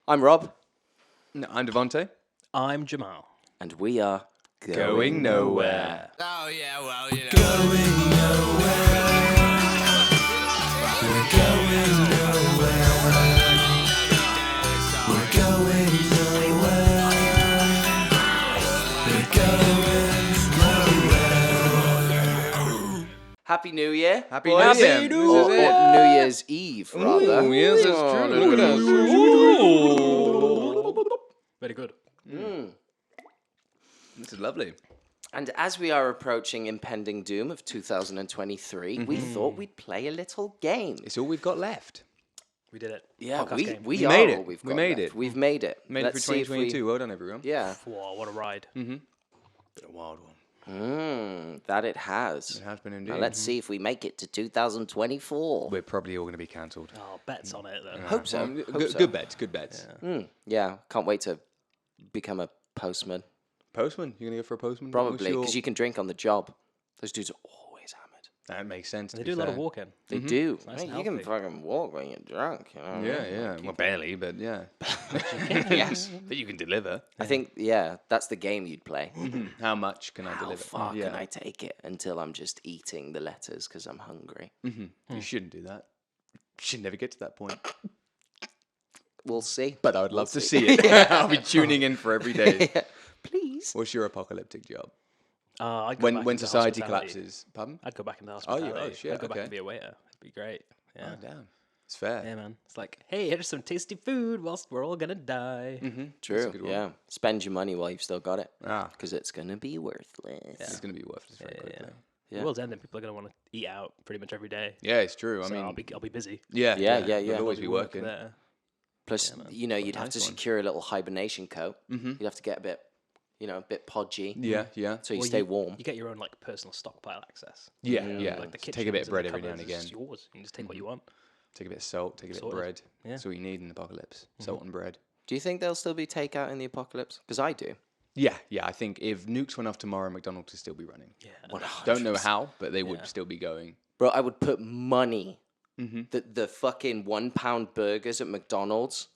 I'm Rob. No, I'm Devontae. I'm Jamal. And we are Going nowhere. Oh yeah, well, you know. Happy New Year. Happy boys. New Year. This is Or it. New Year's Eve, rather. Oh, yes, that's true. Look at us. Very good. This is lovely. And as we are approaching impending doom of 2023, we thought we'd play a little game. It's all we've got left. We did it. Yeah, Podcast we game. we We are made it. all we've We got made left. it. We've made it. Made Let's it for see if we- 2022. Well done, everyone. Yeah. Whoa, what a ride. Been a wild one. That it has. It has been indeed. Now let's see if we make it to 2024. We're probably all going to be cancelled. Oh, bets on it, though. Hope so. Hope Good, so. good bets. Good bets. Yeah, can't wait to become a postman. Postman. You're going to go for a postman? Probably, What's your- because you can drink on the job. Those dudes are always hammered. That makes sense. They to do a be lot of fair. walking. They do. nice Hey, and you can healthy. fucking walk when you're drunk, you know? Yeah, yeah. Well, barely, but yeah. Yes. But you can deliver. I think, that's the game you'd play. How much can I How deliver? far yeah. can I take it until I'm just eating the letters because I'm hungry? You shouldn't do that. You should never get to that point. We'll see. But I would love to see it. I'll be tuning in for every day. Please. What's your apocalyptic job? I'd go When back when into society hospitality. collapses. Pardon? I'd go back into you? hospitality. Oh, shit, I'd go back okay. and be a waiter. It'd be great. Yeah. Oh, damn. It's fair. Yeah, man. It's like, hey, here's some tasty food whilst we're all gonna die. True. good one. Yeah. Spend your money while you've still got it Ah, because it's going to be worthless. it's going to be worthless very quickly. Yeah. The world's ending. People are gonna want to eat out pretty much every day. Yeah, it's true. I So mean, I'll be busy. yeah. Yeah. We'll always be Work working. there. Plus, you'd have Nice to one. secure a little hibernation coat. You'd have to get a bit, a bit podgy. Yeah, yeah. So you Well, stay warm. You get your own like personal stockpile access. Yeah, yeah. Like the Take a bit of kitchens and bread the every now and cupboards, again. It's yours. You can just take what you want. Take a bit of salt, take a bit of Sorted. bread. Yeah. That's all you need in the apocalypse. Salt and bread. Do you think there'll still be takeout in the apocalypse? Because I do. Yeah, yeah. I think if nukes went off tomorrow, McDonald's would still be running. Yeah. Don't know how, but they would still be going. Bro, I would put money that the fucking £1 burgers at McDonald's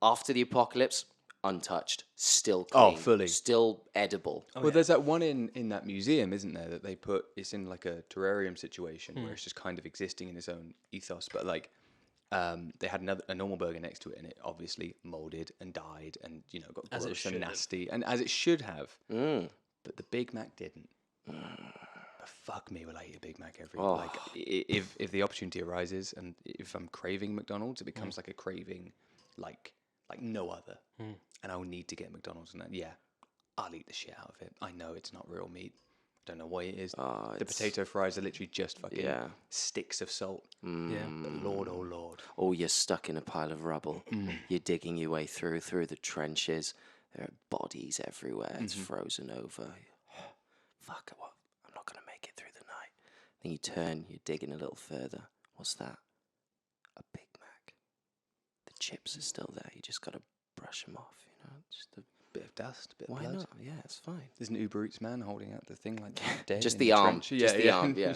after the apocalypse, untouched, still Oh, clean, fully. still edible. Well, there's that one in that museum, isn't there, that they put, it's in like a terrarium situation where it's just kind of existing in its own ethos, but like they had a normal burger next to it and it obviously molded and died and, got As it gross should and have. nasty, and as it should have. But the Big Mac didn't. But fuck me, will I eat a Big Mac every like if the opportunity arises and if I'm craving McDonald's, it becomes like a craving like no other, and I'll need to get McDonald's, and then I'll eat the shit out of it. I know it's not real meat. Don't know what it is. The it's- potato fries are literally just fucking Yeah. sticks of salt. Yeah. But Lord, oh Lord. Oh, you're stuck in a pile of rubble. You're digging your way through the trenches. There are bodies everywhere. It's frozen over. Fuck, what? I'm not going to make it through the night. Then you turn, you're digging a little further. What's that? A Big Mac. The chips are still there. You just got to brush them off, Just a, Bit of dust, bit of why blood. not? Yeah, it's fine. There's an Uber Eats man holding out the thing like that, dead Just in the arm. trench. Just the arm, yeah.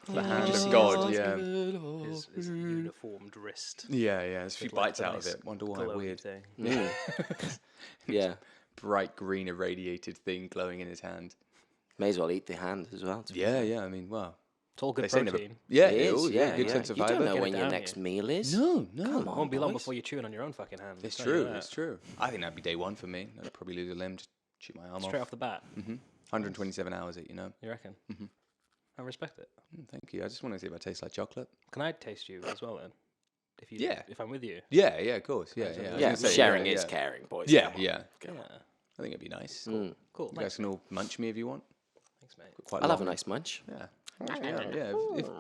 The hand Just of see God, his- yeah. His uniformed wrist. Yeah, yeah. There's a few With, like, bites the out of nice it. Wonder why. glowy Weird. thing. Yeah. Bright green irradiated thing glowing in his hand. May as well eat the hand as well. to be Yeah, fair. yeah. I mean, well. It's all They good say never. protein. Yeah, It it is, is. Yeah, good sense of You don't fiber. know Get when it your down next here. meal is. No, no. Come on. Won't be long boys. before you're chewing on your own fucking hand. It's I'll tell you true. that. It's true. I think that'd be day one for me. I'd probably lose a limb, just shoot my arm Straight off. off the bat. 127 hours it, You reckon? I respect it. Thank you. I just want to see if I taste like chocolate. Can I taste you as well then? If you, Yeah. If I'm with you. Yeah, yeah, of course. Yeah, yeah. I was Yeah, gonna say, sharing yeah, is yeah. caring, boys. Yeah, Come on. yeah. Yeah. I think it'd be nice. Cool. You guys can all munch me if you want. Thanks, mate. Quite I'll have a long. nice munch. Yeah. Yeah.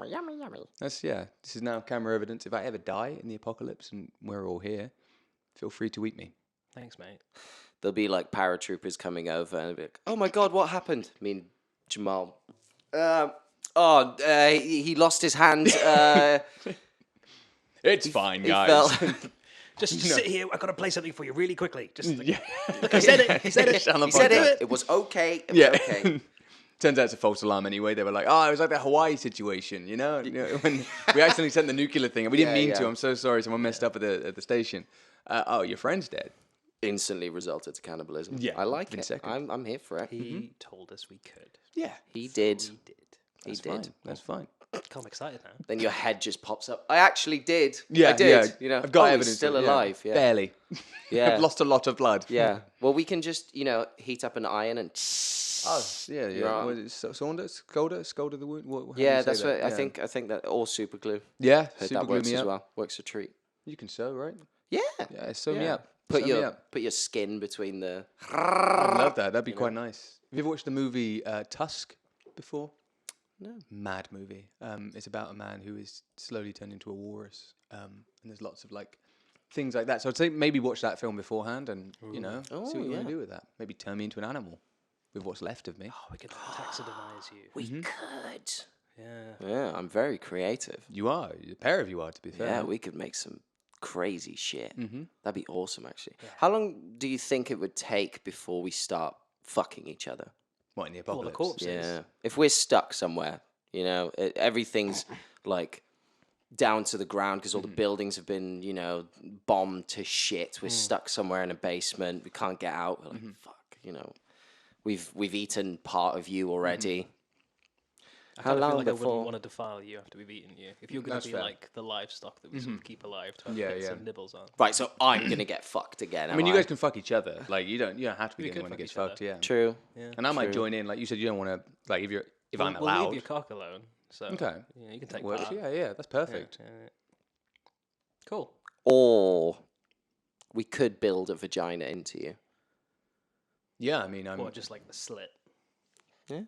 Yummy, yummy. That's This is now camera evidence. If I ever die in the apocalypse and we're all here, feel free to eat me. Thanks, mate. There'll be like paratroopers coming over and they'll be like, oh my God, what happened? I mean, Jamal. He lost his hand. It's fine, he guys. fell. Just sit here. I've got to play something for you really quickly. Just like, Yeah. look, he said it. He said it. On the He said podcast. it. It was okay. It was Yeah. okay. Turns out it's a false alarm anyway. They were like, oh, it was like the Hawaii situation, when we accidentally sent the nuclear thing and we didn't Yeah, mean to. yeah. I'm so sorry. Someone messed up at the station. Oh, your friend's dead. Instantly resulted to cannibalism. Yeah, I like within it. seconds. I'm here for it. He told us we could. Yeah, He did. We did. He that's did. fine. That's fine. I'm excited now. Then your head just pops up. I actually did. Yeah, I did. yeah. You know, I've got he's evidence. still of it, yeah. alive. Yeah. Barely. Yeah. I've lost a lot of blood. Yeah. Well, we can just, heat up an iron and. Oh, yeah, yeah. Your arm. What is it, Scolder the wound. How do Yeah, you say that's that? what I Yeah. think. I think that or super glue. Yeah, Heard super that glue works me as up. well. Works a treat. You can sew, right? Yeah. Yeah, sew me Yeah. up. Put Sew me your up. put your skin between the. I'd love that. That'd be quite nice. Have you ever watched the movie Tusk before? No. Mad movie. It's about a man who is slowly turned into a walrus. And there's lots of like things like that. So I'd say maybe watch that film beforehand and see what you want to do with that. Maybe turn me into an animal with what's left of me. Oh, we could taxidermize you. We could. Yeah. Yeah, I'm very creative. You are. A pair of you are, to be fair. Yeah, we could make some crazy shit. Mm-hmm. That'd be awesome, actually. How long do you think it would take before we start fucking each other? What, in the All the apocalypse? corpses. Yeah. If we're stuck somewhere, everything's like down to the ground because all the buildings have been, bombed to shit. We're stuck somewhere in a basement. We can't get out. We're like, fuck, we've eaten part of you already. How I feel long like I before? wouldn't want to defile you after we've eaten you. If you're going That's to be fair. like the livestock that we sort of keep alive to have Yeah, bits yeah. and nibbles on. Right, so I'm gonna get fucked again. I mean, you guys can fuck each other. Like, you don't have to be We the could one that fuck gets each other. fucked, yeah. True. And I might True. join in. Like you said, you don't want to, like, if I'm We'll allowed. leave your cock alone. So Okay. yeah, you can take Works. part. Yeah, that's perfect. Yeah. Cool. Or we could build a vagina into you. Yeah, I mean, I'm Or just like the slit. Yeah.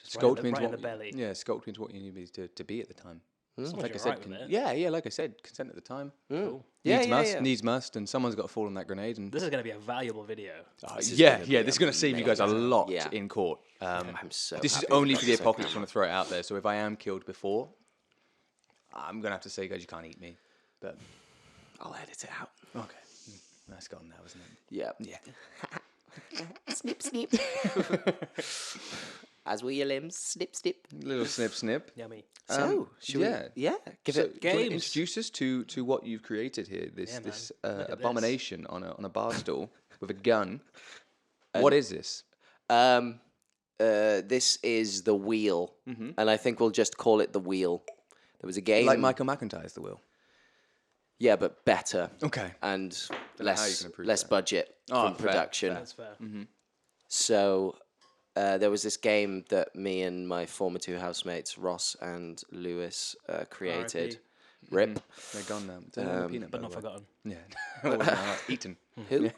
Just sculpt me right into in the what belly. Yeah, sculpt me into what you need me to be at the time. As long as Like I you're said, right with it. yeah, like I said, consent at the time. Cool. Needs must, and someone's got to fall on that grenade. And This is going to be a valuable video. This is yeah, gonna yeah, be this is going to save you guys a lot Yeah. in court. I'm so. This is happy only we for got the this on apocalypse. I camera. want to throw it out there. So if I am killed before, I'm gonna have to say, guys, you can't eat me. But I'll edit it out. okay, that's gone now, isn't it? Yeah. Yeah. Snip, snip. As were your limbs. Snip, snip. Little snip, snip. Yummy. So, should yeah. we? Yeah. Give So, it. do you wanna games. introduce us to what you've created here. This Yeah, man. this Look at this. abomination on a bar stool with a gun. What is this? This is the wheel, and I think we'll just call it the wheel. There was a game. Like Michael McIntyre's The Wheel. Yeah, but better. Okay. And know how you less can improve less that. budget Oh, from fair, production. That's fair. So there was this game that me and my former two housemates, Ross and Lewis, created. RIP. They're gone now. It's only peanut But butter, not right? forgotten. Yeah. Eaten. Who?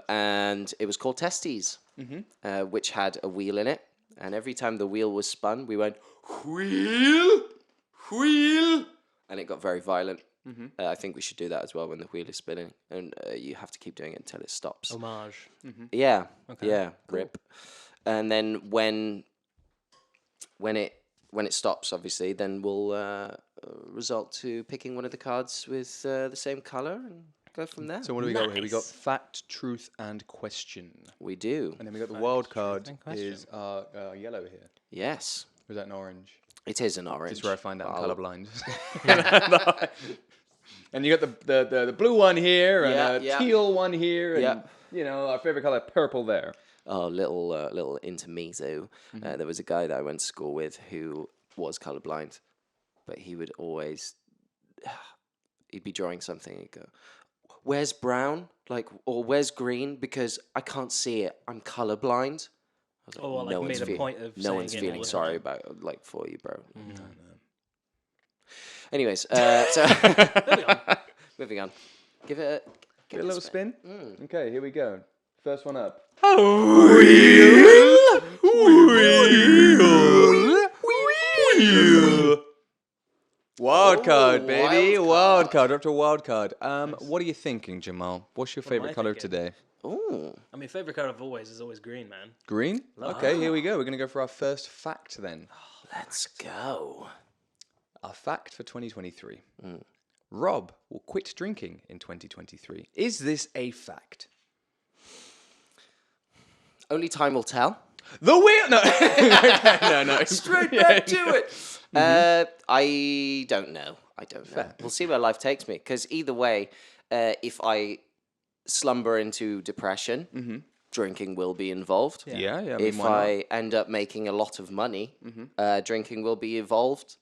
And it was called Testes, which had a wheel in it. And every time the wheel was spun, we went, wheel, wheel. And it got very violent. I think we should do that as well when the wheel is spinning. And you have to keep doing it until it stops. Homage. Yeah, yeah, rip. And then when it stops, obviously, then we'll result to picking one of the cards with the same color and go from there. So what do we got here? We got fact, truth, and question. We do. And then we got the wild card and question. is yellow here. Yes, Or is that an orange? it is an orange. This is where I find out I'm I'll- colorblind. And you got the blue one here and Yeah, a yeah. teal one here and Yeah. our favorite color purple there. Oh, little intermezzo. There was a guy that I went to school with who was colorblind, but he would always he'd be drawing something and he'd go, "Where's brown? Or where's green? Because I can't see it. I'm colorblind." I was Oh, like one's made a point of no saying one's it all feeling the sorry time. about for you, bro. No. Anyways, so moving on. Give it Give it a little spin. Okay, here we go. First one up. Wild card, baby. Wild card. We're up to a wild card. What are you thinking, Jamal? What's your am favorite I color thinking? today? Ooh. I mean, favorite color of always is always green, man. Green? Okay, here we go. We're going to go for our first fact then. Let's go. Our fact for 2023. Rob will quit drinking in 2023. Is this a fact? Only time will tell. The wheel! No. no. Straight back to it. I don't know. I don't know. Fair. We'll see where life takes me. Because either way, if I slumber into depression, drinking will be involved. Yeah, yeah. I mean, If why not? I end up making a lot of money, drinking will be involved,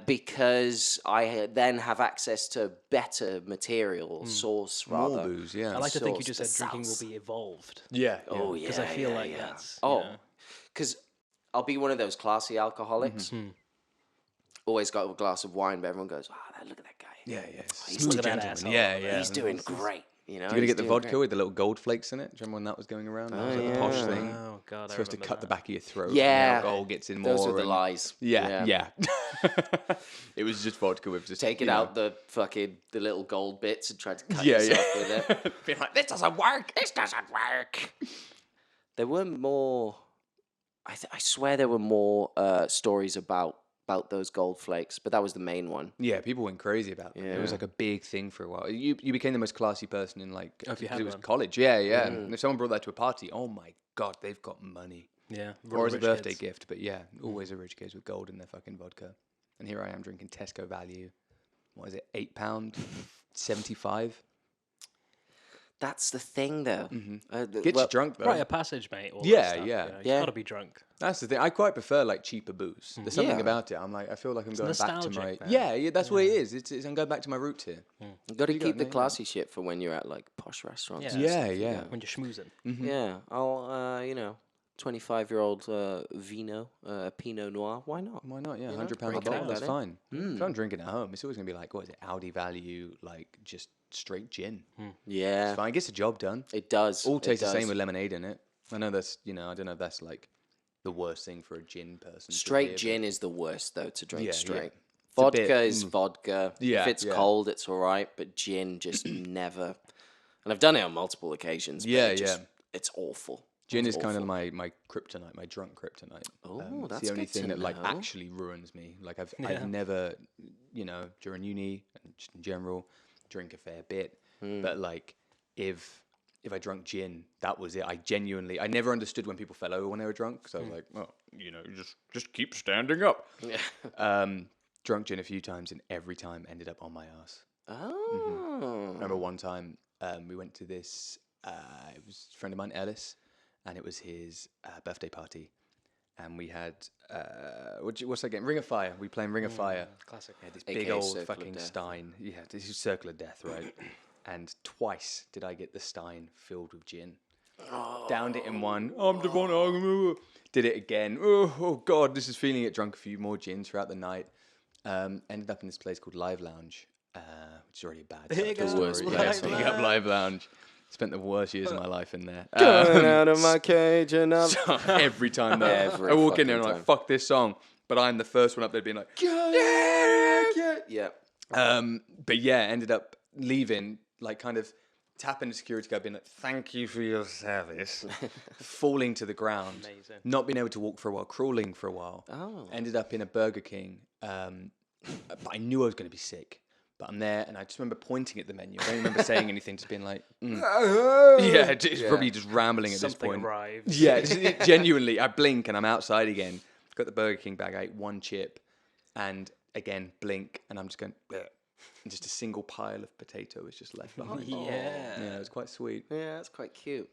because I then have access to better material, source More rather. booze, yeah. I like to think you Source, just the said drinking will sauce. be evolved. Yeah. Oh yeah, Because I feel yeah, like yeah. that's. Oh, because I'll be one of those classy alcoholics. Always got a glass of wine, but everyone goes, "Wow, look at that guy. Yeah, yeah. He's Smooth Look at that gentleman. asshole Yeah, over there. yeah. He's doing great." You know, You're gonna he's get the doing vodka great. with the little gold flakes in it. Do you remember when that was going around? That was like the posh thing. Oh god, Supposed to cut the back of your throat. Yeah. and the alcohol gets in more. Those are the and- lies. Yeah, yeah. It was just vodka with just Taking you know, out the little gold bits and trying to cut Yeah, yourself yeah. with it. being like, this doesn't work. This doesn't work. There were more. I swear there were more stories about those gold flakes, but that was the main one. Yeah, people went crazy about them. It was Yeah. like a big thing for a while. You became the most classy person in like Oh, if you 'cause had it was one. college. Yeah, yeah. And if someone brought that to a party, oh my god, they've got money. Yeah. Or as a rich birthday kids. gift, but yeah, always a rich kids with gold in their fucking vodka. And here I am drinking Tesco value. What is it? £8, 75. That's the thing, though. Gets you drunk though. Rite of passage, mate. All Yeah, that stuff, yeah. You know, Yeah. You've got to be drunk. That's the thing. I quite prefer like cheaper booze. There's something Yeah. about it. I'm like, I feel like I'm going back to my nostalgic, man. yeah. That's what it is. It's I'm going back to my roots here. You got to You keep got the me, yeah. classy shit for when you're at like posh restaurants. Yeah. and Yeah, stuff like yeah. that. When you're schmoozing. Yeah. I'll 25-year-old vino, Pinot Noir. Why not? Why not? Yeah, You know, £100 a break bottle. out That's that, eh? fine. If I'm drinking at home, it's always gonna be like, what is it? Audi value, like just straight gin. Yeah, It's fine. It gets the job done. it does. All It tastes the same does. with lemonade in it. I know that's I don't know if that's like the worst thing for a gin person. to Straight hear, but- gin is the worst though to drink Yeah, yeah. straight. a Vodka bit, is vodka. Yeah, if it's yeah. cold, it's all right. But gin just never. And I've done it on multiple occasions. But Yeah, it just, yeah. It's awful. Gin It's is kind of awful. my kryptonite, my drunk kryptonite. Oh, It's that's the only good thing to that like know. actually ruins me. Like I've never, during uni and just in general, drink a fair bit. Hmm. But like if I drank gin, that was it. I never understood when people fell over when they were drunk. Because I Hmm. was like, well, just keep standing up. Yeah. Drunk gin a few times and every time ended up on my ass. Oh. I remember one time we went to this. It was a friend of mine, Ellis, and it was his birthday party, and we had what's that game? Ring of Fire. We playing Ring of Fire. Classic. Yeah, this AKA big old Circle of fucking Death. stein. Yeah, this is Circle of Death, right? And twice did I get the stein filled with gin. Downed it in one. I'm Devon. Did it again. Oh God, this is feeling it. Drunk a few more gins throughout the night. Ended up in this place called Live Lounge, which is already a bad. Big start to up the worst story. place Yeah, on big up Live Lounge. Spent the worst years of my life in there. Coming out of my cage and I'm. Every time though, Every I walk in there and I'm fucking like, "Fuck this song," but I'm the first one up there being like, Yeah. But yeah, ended up leaving, like kind of tapping the security guard, being like, "Thank you for your service," falling to the ground, Amazing. not being able to walk for a while, crawling for a while. Oh. Ended up in a Burger King, but I knew I was going to be sick. But I'm there, and I just remember pointing at the menu. I don't remember saying anything, just being like, yeah, it's probably just rambling at Something this point. arrived. Yeah, genuinely, I blink and I'm outside again. Got the Burger King bag, I ate one chip, and again blink, and I'm just going, "Bleh." And just a single pile of potato is just left behind. Yeah. Yeah, it was quite sweet. Yeah, that's quite cute.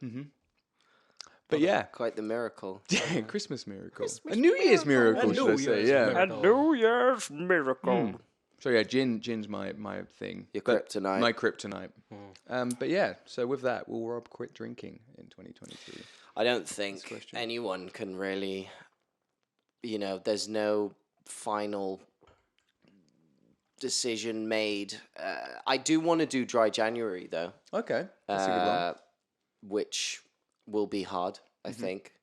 But yeah, Quite the miracle. yeah, Christmas miracle, a New Year's miracle, A should New I say? Year's Yeah. miracle. New Year's miracle. So yeah, gin's my thing. Your But kryptonite. My kryptonite. But yeah, so with that, will Rob quit drinking in 2023? I don't think question. anyone can really, there's no final decision made. I do want to do dry January though, Okay, that's a good one. which will be hard, I Mm-hmm. think.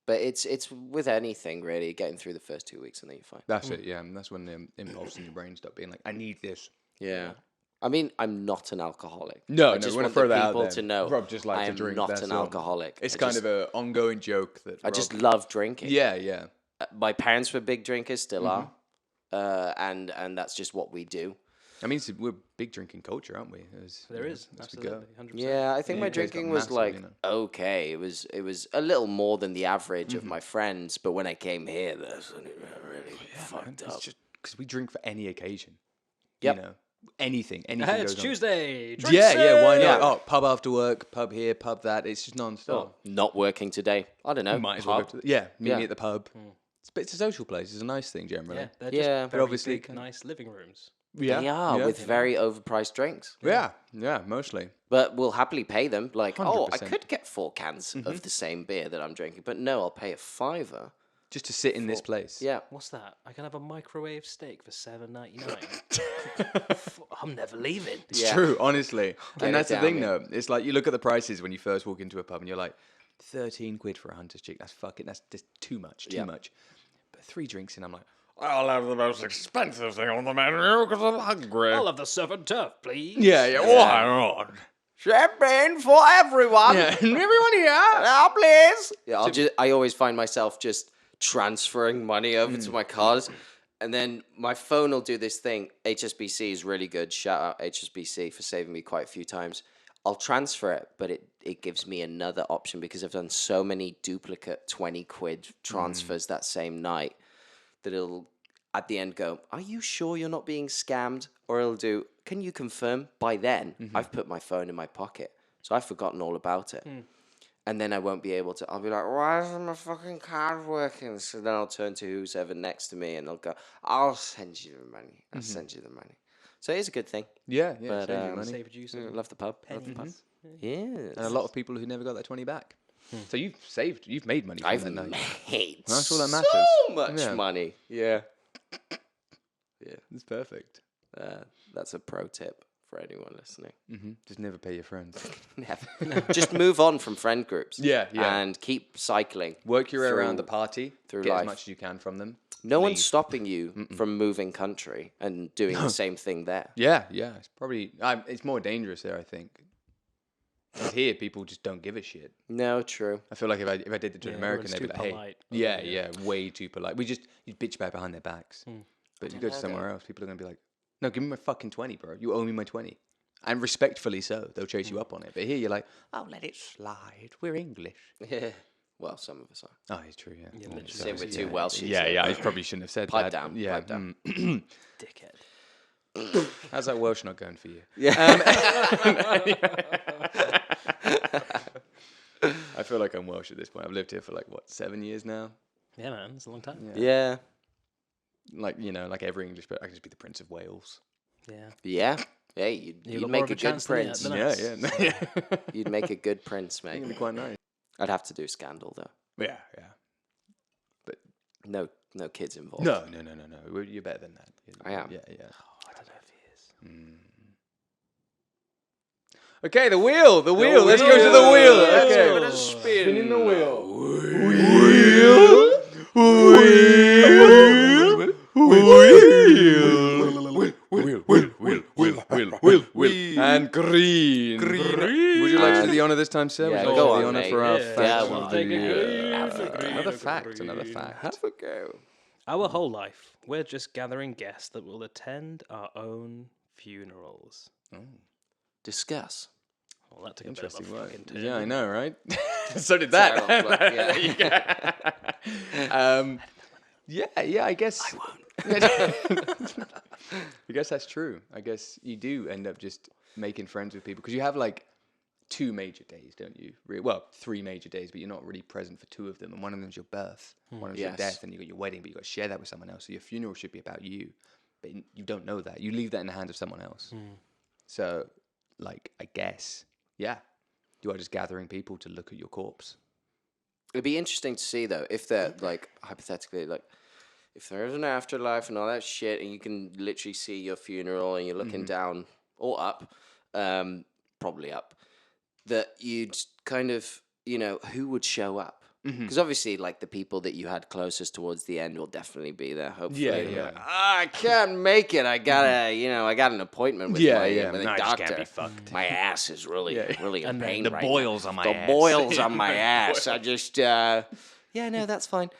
But it's with anything really, getting through the first 2 weeks and then you're fine. That's it, yeah. And that's when the impulse in your brain start being like, I need this. Yeah. I mean, I'm not an alcoholic. No, I no, just we wanna want throw the that out people there. to know Rob just likes I to am drink, not that's an all. alcoholic. It's I kind just, of an ongoing joke that I just Rob- love drinking. Yeah, yeah. My parents were big drinkers, still Mm-hmm. are, and that's just what we do. I mean, we're a big drinking culture, aren't we? There is. as we go. Absolutely. 100%. Yeah, I think my UK's got drinking was massive, like you know. okay. It was a little more than the average Mm-hmm. of my friends, but when I came here, that's when it really fucked It's up. just because we drink for any occasion. Yep. You know, anything It's goes on. Tuesday. Yeah, why not? Yeah. Oh, pub after work, pub here, pub that. It's just non-stop. Not working today. I don't know. Might as well pub. go to meet Yeah. me at the pub. It's a social place. It's a nice thing generally. Yeah, they're Yeah. just But very obviously big, nice living rooms. Yeah, They are yeah. with very overpriced drinks. yeah, mostly. But we'll happily pay them. Like, oh, I 100%. could get 4 cans of the same beer that I'm drinking, but no, I'll pay a $5. Just to sit in this place. Yeah. What's that? I can have a microwave steak for $7.99. I'm never leaving. It's Yeah. true, honestly. Get And it that's the down, thing, yeah. though. It's like you look at the prices when you first walk into a pub and you're like, 13 quid for a Hunter's chick. That's fucking, that's just too much, too Yeah. much. But 3 drinks in, I'm like, I'll have the most expensive thing on the menu because I'm hungry. I'll have the surf and turf, please. yeah, Why not? Champagne for everyone. Yeah, everyone here. Now, please. Yeah, I always find myself just transferring money over to my cards. And then my phone will do this thing. HSBC is really good. Shout out HSBC for saving me quite a few times. I'll transfer it, but it gives me another option because I've done so many duplicate 20 quid transfers that same night that it'll at the end go, are you sure you're not being scammed? Or it'll do, can you confirm? By then, I've put my phone in my pocket. So I've forgotten all about it. And then I won't be able to, I'll be like, why isn't my fucking card working? So then I'll turn to who's ever next to me and they'll go, I'll send you the money. I'll send you the money. So it is a good thing. Yeah, But, save you money. Saved you some Love the pub. Love the pub. pennies. Yes. And a lot of people who never got that 20 back. So you've made money from I've that night. made That's all that matters. so much Yeah. money. Yeah. It's perfect. That's a pro tip for anyone listening. Just never pay your friends. Never. Just move on from friend groups. Yeah, yeah. And keep cycling. Work your way around the through- party. through Get life. as much as you can from them. No one's leave. stopping you from moving country and doing the same thing there. Yeah. It's probably it's more dangerous there, I think. 'Cause here, people just don't give a shit. No, true. I feel like if I did it to an Yeah, American, everyone's they'd be too like, polite. hey, yeah, way too polite. You'd bitch about behind their backs. But you go to somewhere else, people are gonna be like, no, give me my fucking 20, bro. You owe me my 20. And respectfully so, they'll chase you up on it. But here, you're like, oh, let it slide. We're English. Yeah. Well, some of us are. Oh, it's true, yeah. literally. Same with two Welshies. Yeah, I probably shouldn't have said Pipe that. down, Yeah. pipe down. Dickhead. How's that Welsh not going for you? I feel like I'm Welsh at this point. I've lived here for 7 years now? Yeah, man, it's a long time. Yeah. Like every English, but I could just be the Prince of Wales. Yeah. Yeah. Hey, you'd got more make of a a good chance than prince. the Yeah. You'd make a good prince, mate. It'd be quite nice. I'd have to do Scandal, though. Yeah. No kids involved. No. You're better than that. I am. Yeah. I don't know if he is. Okay, the wheel. Let's go to the wheel. Let's Okay. give it a spin. Spinning the wheel. And green. Would you like to do the honor this time, sir? Yeah, Would you go like to do on, the honor mate. for our Yeah, fact well, of the take a year? green. Another fact. Have a go. Our whole life, we're just gathering guests that will attend our own funerals. Discuss. Well, that took a bit of a Interesting word. fucking turn. Yeah, I know, right? So did that. Yeah. Yeah, I guess. I won't. I guess that's true. I guess you do end up just making friends with people because you have 2 major days, don't you? Well, 3 major days, but you're not really present for 2 of them. And one of them's your birth, one of them's your Yes. death, and you got your wedding, but you got to share that with someone else. So your funeral should be about you, but you don't know that. You leave that in the hands of someone else. So, I guess, yeah, you are just gathering people to look at your corpse. It'd be interesting to see, though, if they're, hypothetically, if there is an afterlife and all that shit, and you can literally see your funeral and you're looking down or up, probably up, that you'd kind of, who would show up? Because obviously, the people that you had closest towards the end will definitely be there. Hopefully, Yeah, They're yeah. like, I can't make it. I gotta, I got an appointment with my with a No, I just doctor. can't be fucked. My ass is really in pain the right boils now. on my the ass. boils on my ass. I just, yeah, no, that's fine.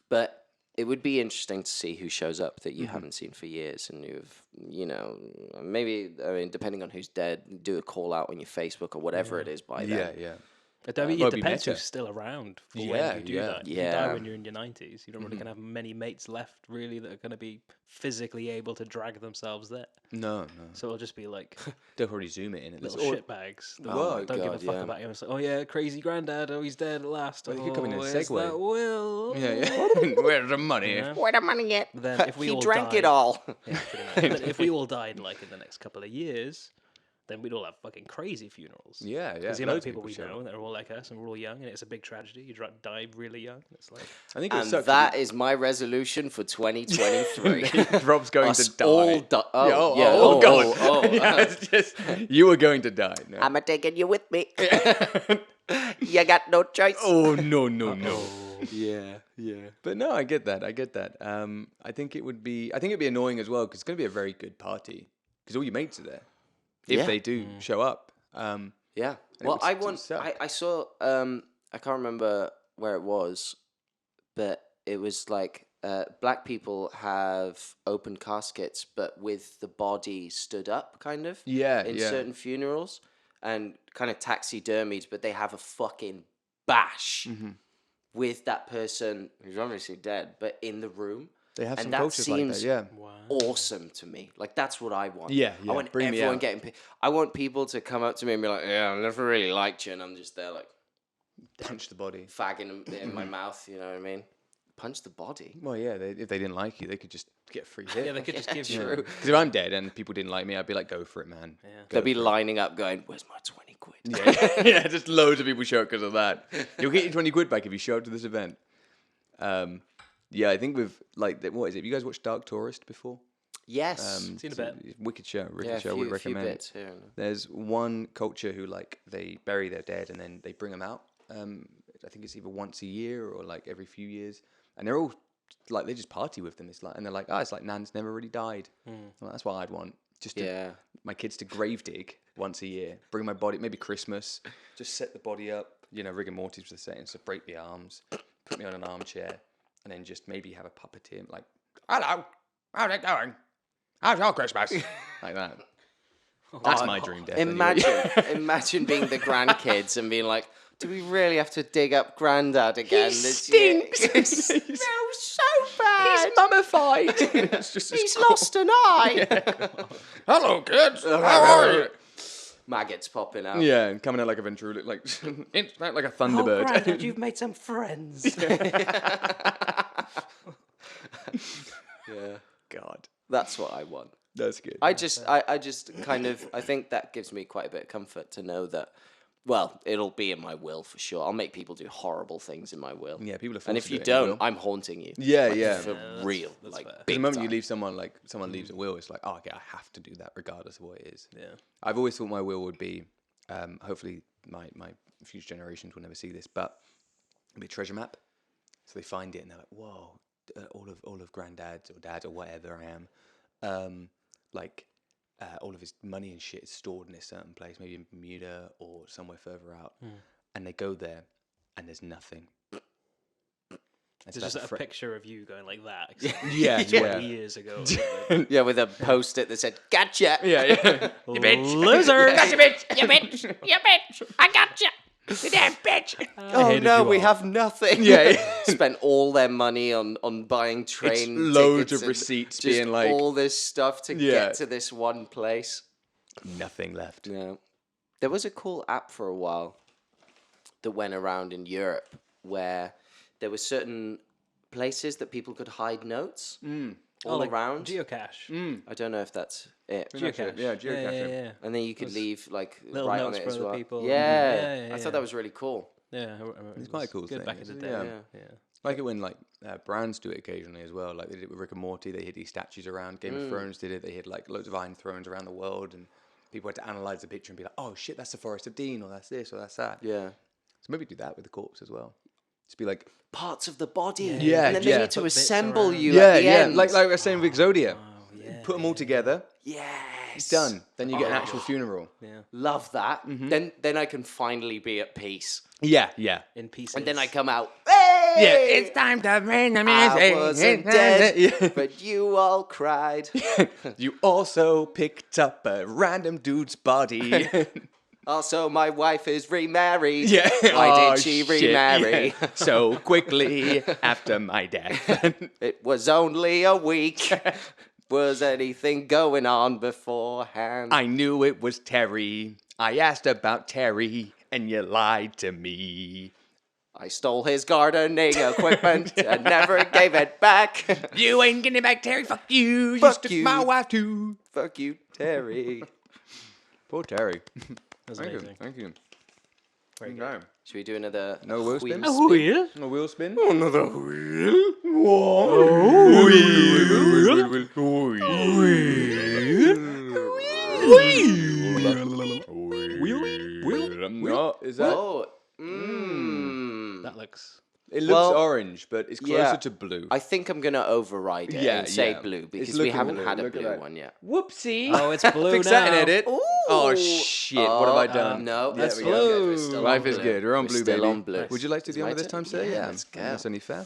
But it would be interesting to see who shows up that you haven't seen for years and you've, maybe, depending on who's dead, do a call out on your Facebook or whatever it is by then. Yeah. I mean, Well, it it'd be depends meta. who's still around for Yeah, when you do yeah. die. If you Yeah. die when you're in your 90s, you're not really going to have many mates left, really, that are going to be physically able to drag themselves there. No. So it'll just be like They'll probably zoom it in. little Or- shitbags that Oh my don't give a God, fuck yeah. about you. It's like, oh yeah, crazy granddad, oh he's dead at last. Well, Oh, they could come in a where's Segway. that will? Yeah. Where's the money? Yeah. Where the money at? But then if we he all drank died, it all. Yeah, pretty much. But if we all died like in the next couple of years, then we'd all have fucking crazy funerals. Yeah. Because the amount of loads people we show know, up. and they're all like us, and we're all young, and it's a big tragedy. You die really young. It's like I think it And sucks. that is my resolution for 2023. Rob's going Us to die. all die. Oh, yeah. Oh, God. Oh. Yeah, it's just you were going to die. No. I'm taking you with me. You got no choice. Oh no. Yeah, yeah. But no, I get that. I think it'd be annoying as well because it's going to be a very good party because all your mates are there if Yeah. they do show up. Yeah. it Well, would I still want. suck. I saw. I can't remember where it was, but it was like black people have open caskets, but with the body stood up, kind of. Yeah, In yeah. certain funerals, and kind of taxidermied, but they have a fucking bash Mm-hmm. with that person who's obviously dead, but in the room. They have and some that cultures like that. seems Yeah. awesome to me. Like that's what I want. Yeah, I yeah, want bring me everyone out. getting. I want people to come up to me and be like, "Yeah, I never really liked you," and I'm just there like Punch the body. fagging them in my mouth. You know what I mean? Punch the body. Well, yeah. If they didn't like you, they could just get a free hit. yeah, they could just give you. True. Because if I'm dead and people didn't like me, I'd be like, go for it, man. Yeah. Go They'll be for it. lining up, going, "Where's my 20 quid?" Yeah, just loads of people show up because of that. You'll get your 20 quid back if you show up to this event. Yeah, I think with like what is it? Have you guys watched Dark Tourist before? Yes. Seen a bit. Wicked show. Wicked Yeah, show. a Would few recommend. bits here. and there. There's one culture who like they bury their dead and then they bring them out. I think it's either once a year or like every few years, and they're all like they just party with them. It's like and they're like, it's like Nan's never really died. Well, that's what I'd want. Just to, Yeah. my kids to grave dig once a year. Bring my body, maybe Christmas. Just set the body up. You know, rigor mortis was the same. So break the arms, put me on an armchair, and then just maybe have a puppeteer like Hello. How's it going? How's your Christmas? like that. That's my dream death. anyway. Imagine being the grandkids and being like, "Do we really have to dig up Grandad again this year?" It smells so bad. He's mummified. It's just He's lost an eye. Hello, kids. How are you? Maggots popping out. Yeah, and coming out like a ventriloquist, like it's like a Oh, thunderbird. Grandad, you've made some friends. Yeah. God, That's what I want. that's good. I just kind of, I think that gives me quite a bit of comfort to know that, well, it'll be in my will for sure. I'll make people do horrible things in my will. Yeah, people are forced And to if do you it in the don't, will. I'm haunting you. Yeah, Like, yeah. For real. Like, fair. the big moment you time. leave someone like someone leaves a will, it's like, oh, okay, I have to do that regardless of what it is. Yeah. I've always thought my will would be, hopefully my future generations will never see this, but it'd be a treasure map. So they find it and they're like, whoa, all of granddad's or dad's or whatever I am, all of his money and shit is stored in a certain place, maybe in Bermuda or somewhere further out, and they go there and there's nothing. It's just a picture of you going like that. Yeah, 20 years ago. Yeah, with a post-it that said, "Gotcha." yeah. Loser! You bitch. You bitch. You bitch. I got you. You damn bitch. Oh hated no, you we all. have nothing. Yeah. Spent all their money on buying train loads tickets of and receipts just being like- all this stuff to Yeah. get to this one place. Nothing left. Yeah. There was a cool app for a while that went around in Europe where there were certain places that people could hide notes all like around. Geocache. I don't know if that's it. Geocache. Yeah, geocaching. Yeah. And then you could leave like little right on notes it for as other well. people. Yeah. Yeah, I yeah. thought that was really cool. Yeah, I remember It's quite a it was cool good thing, back in the isn't day. it? Yeah. Yeah. Like it when like brands do it occasionally as well. Like they did it with Rick and Morty. They hid these statues around. Game of Thrones did it. They hid like loads of Iron Thrones around the world, and people had to analyze the picture and be like, "Oh shit, that's the Forest of Dean, or that's this, or that's that." Yeah. So maybe do that with the corpse as well. Just be like, Parts of the body. Yeah, And then yeah. they need to Put bits assemble around. you yeah, at the yeah, end. like I was saying with Exodia. yeah, Put them all together. Yes. It's done. Then you get an actual funeral. Love that. Then I can finally be at peace. Yeah, yeah. In pieces. And then I come out. Hey! Yeah, It's time to bring the I music. wasn't dead, Yeah. but you all cried. You also picked up a random dude's body. Also, my wife is remarried. Yeah. Why Oh, did she shit, remarry? yeah. So quickly after my death. It was only a week. Was anything going on beforehand? I knew it was Terry. I asked about Terry, and you lied to me. I stole his gardening equipment and never gave it back. You ain't getting it back, Terry. Fuck you. Fuck took you. my wife too. Fuck you, Terry. Poor Terry. That's Thank you. amazing. Thank you. Very good. Okay. Should we do another No wheel spin? wheel Weird. A wheel spin? Another wheel. No, is that? Oh, That looks. It looks Well, orange, but it's closer yeah. to blue. I think I'm gonna override it Yeah, and say yeah. blue It's because we looking haven't blue, had a look at blue that. one yet. Whoopsie. Oh, it's blue Fix now. that and edit. Ooh. Oh shit! What have I Oh, done? no, Yeah, that's we still go. good. We're still Life on is blue. good. We're on We're blue, still baby. on blue. Would you like to It's do my it this turn? time, sir? Yeah, let's go. That's only fair.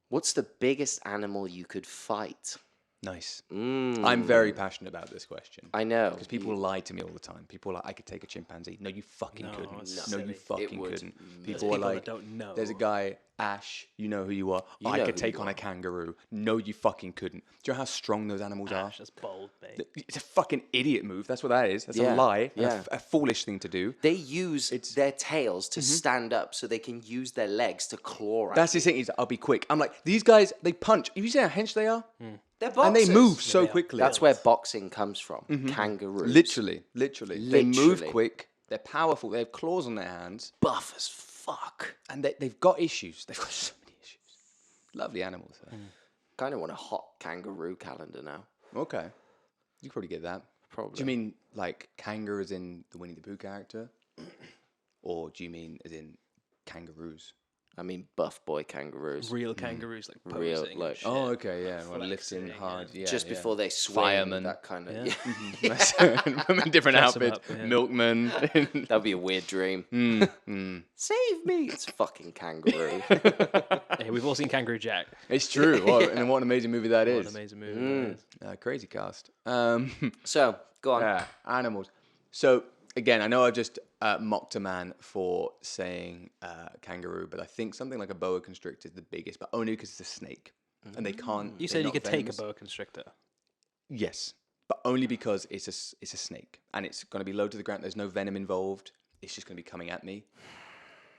What's the biggest animal you could fight? Nice. Mm, I'm very passionate about this question. I know. Because people lie to me all the time. People are like, I could take a chimpanzee. No, you fucking No, couldn't. it's No, you silly. fucking would. couldn't. There's People are people that like, don't know. there's a guy, Ash, you know who you are. You I know could who take you on a are. kangaroo. No, you fucking couldn't. Do you know how strong those animals are? Ash, that's bold, mate. It's a fucking idiot move. That's what that is. That's Yeah, a lie. And yeah. a foolish thing to do. They use their tails to Mm-hmm. stand up so they can use their legs to claw at That's you. the thing is, I'll be quick. I'm like, these guys, they punch. Have you seen how hench they are? They're And they boxers. move so they are. quickly. That's where boxing comes from. Kangaroos. Literally. They move Literally. quick. They're powerful. They have claws on their hands. Buff as fuck. And they've got issues. They've got so many issues. Lovely animals. Though. Kind of want a hot kangaroo calendar now. Okay. You could probably get that. Probably. Do you mean like kangaroo as in the Winnie the Pooh character? Or do you mean as in kangaroos? I mean, buff boy kangaroos. Real kangaroos like posing. Real, and like- shit. Oh, okay, yeah. Well, lifting Flexing, hard. Yeah. Just yeah. before they swing. Fireman. That kind of. Yeah. Yeah. Different Dress 'em outfits. up, yeah. Milkman. That'd be a weird dream. Save me! It's a fucking kangaroo. Hey, we've all seen Kangaroo Jack. It's true. Well, and what an amazing movie that What is. an amazing movie that is. Crazy cast. So, go on. Yeah, animals. So again, I know I just mocked a man for saying kangaroo, but I think something like a boa constrictor is the biggest, but only because it's a snake, and they can't. You they're said you not could take a venomous. boa constrictor. Yes, but only because it's a snake, and it's going to be low to the ground. There's no venom involved. It's just going to be coming at me.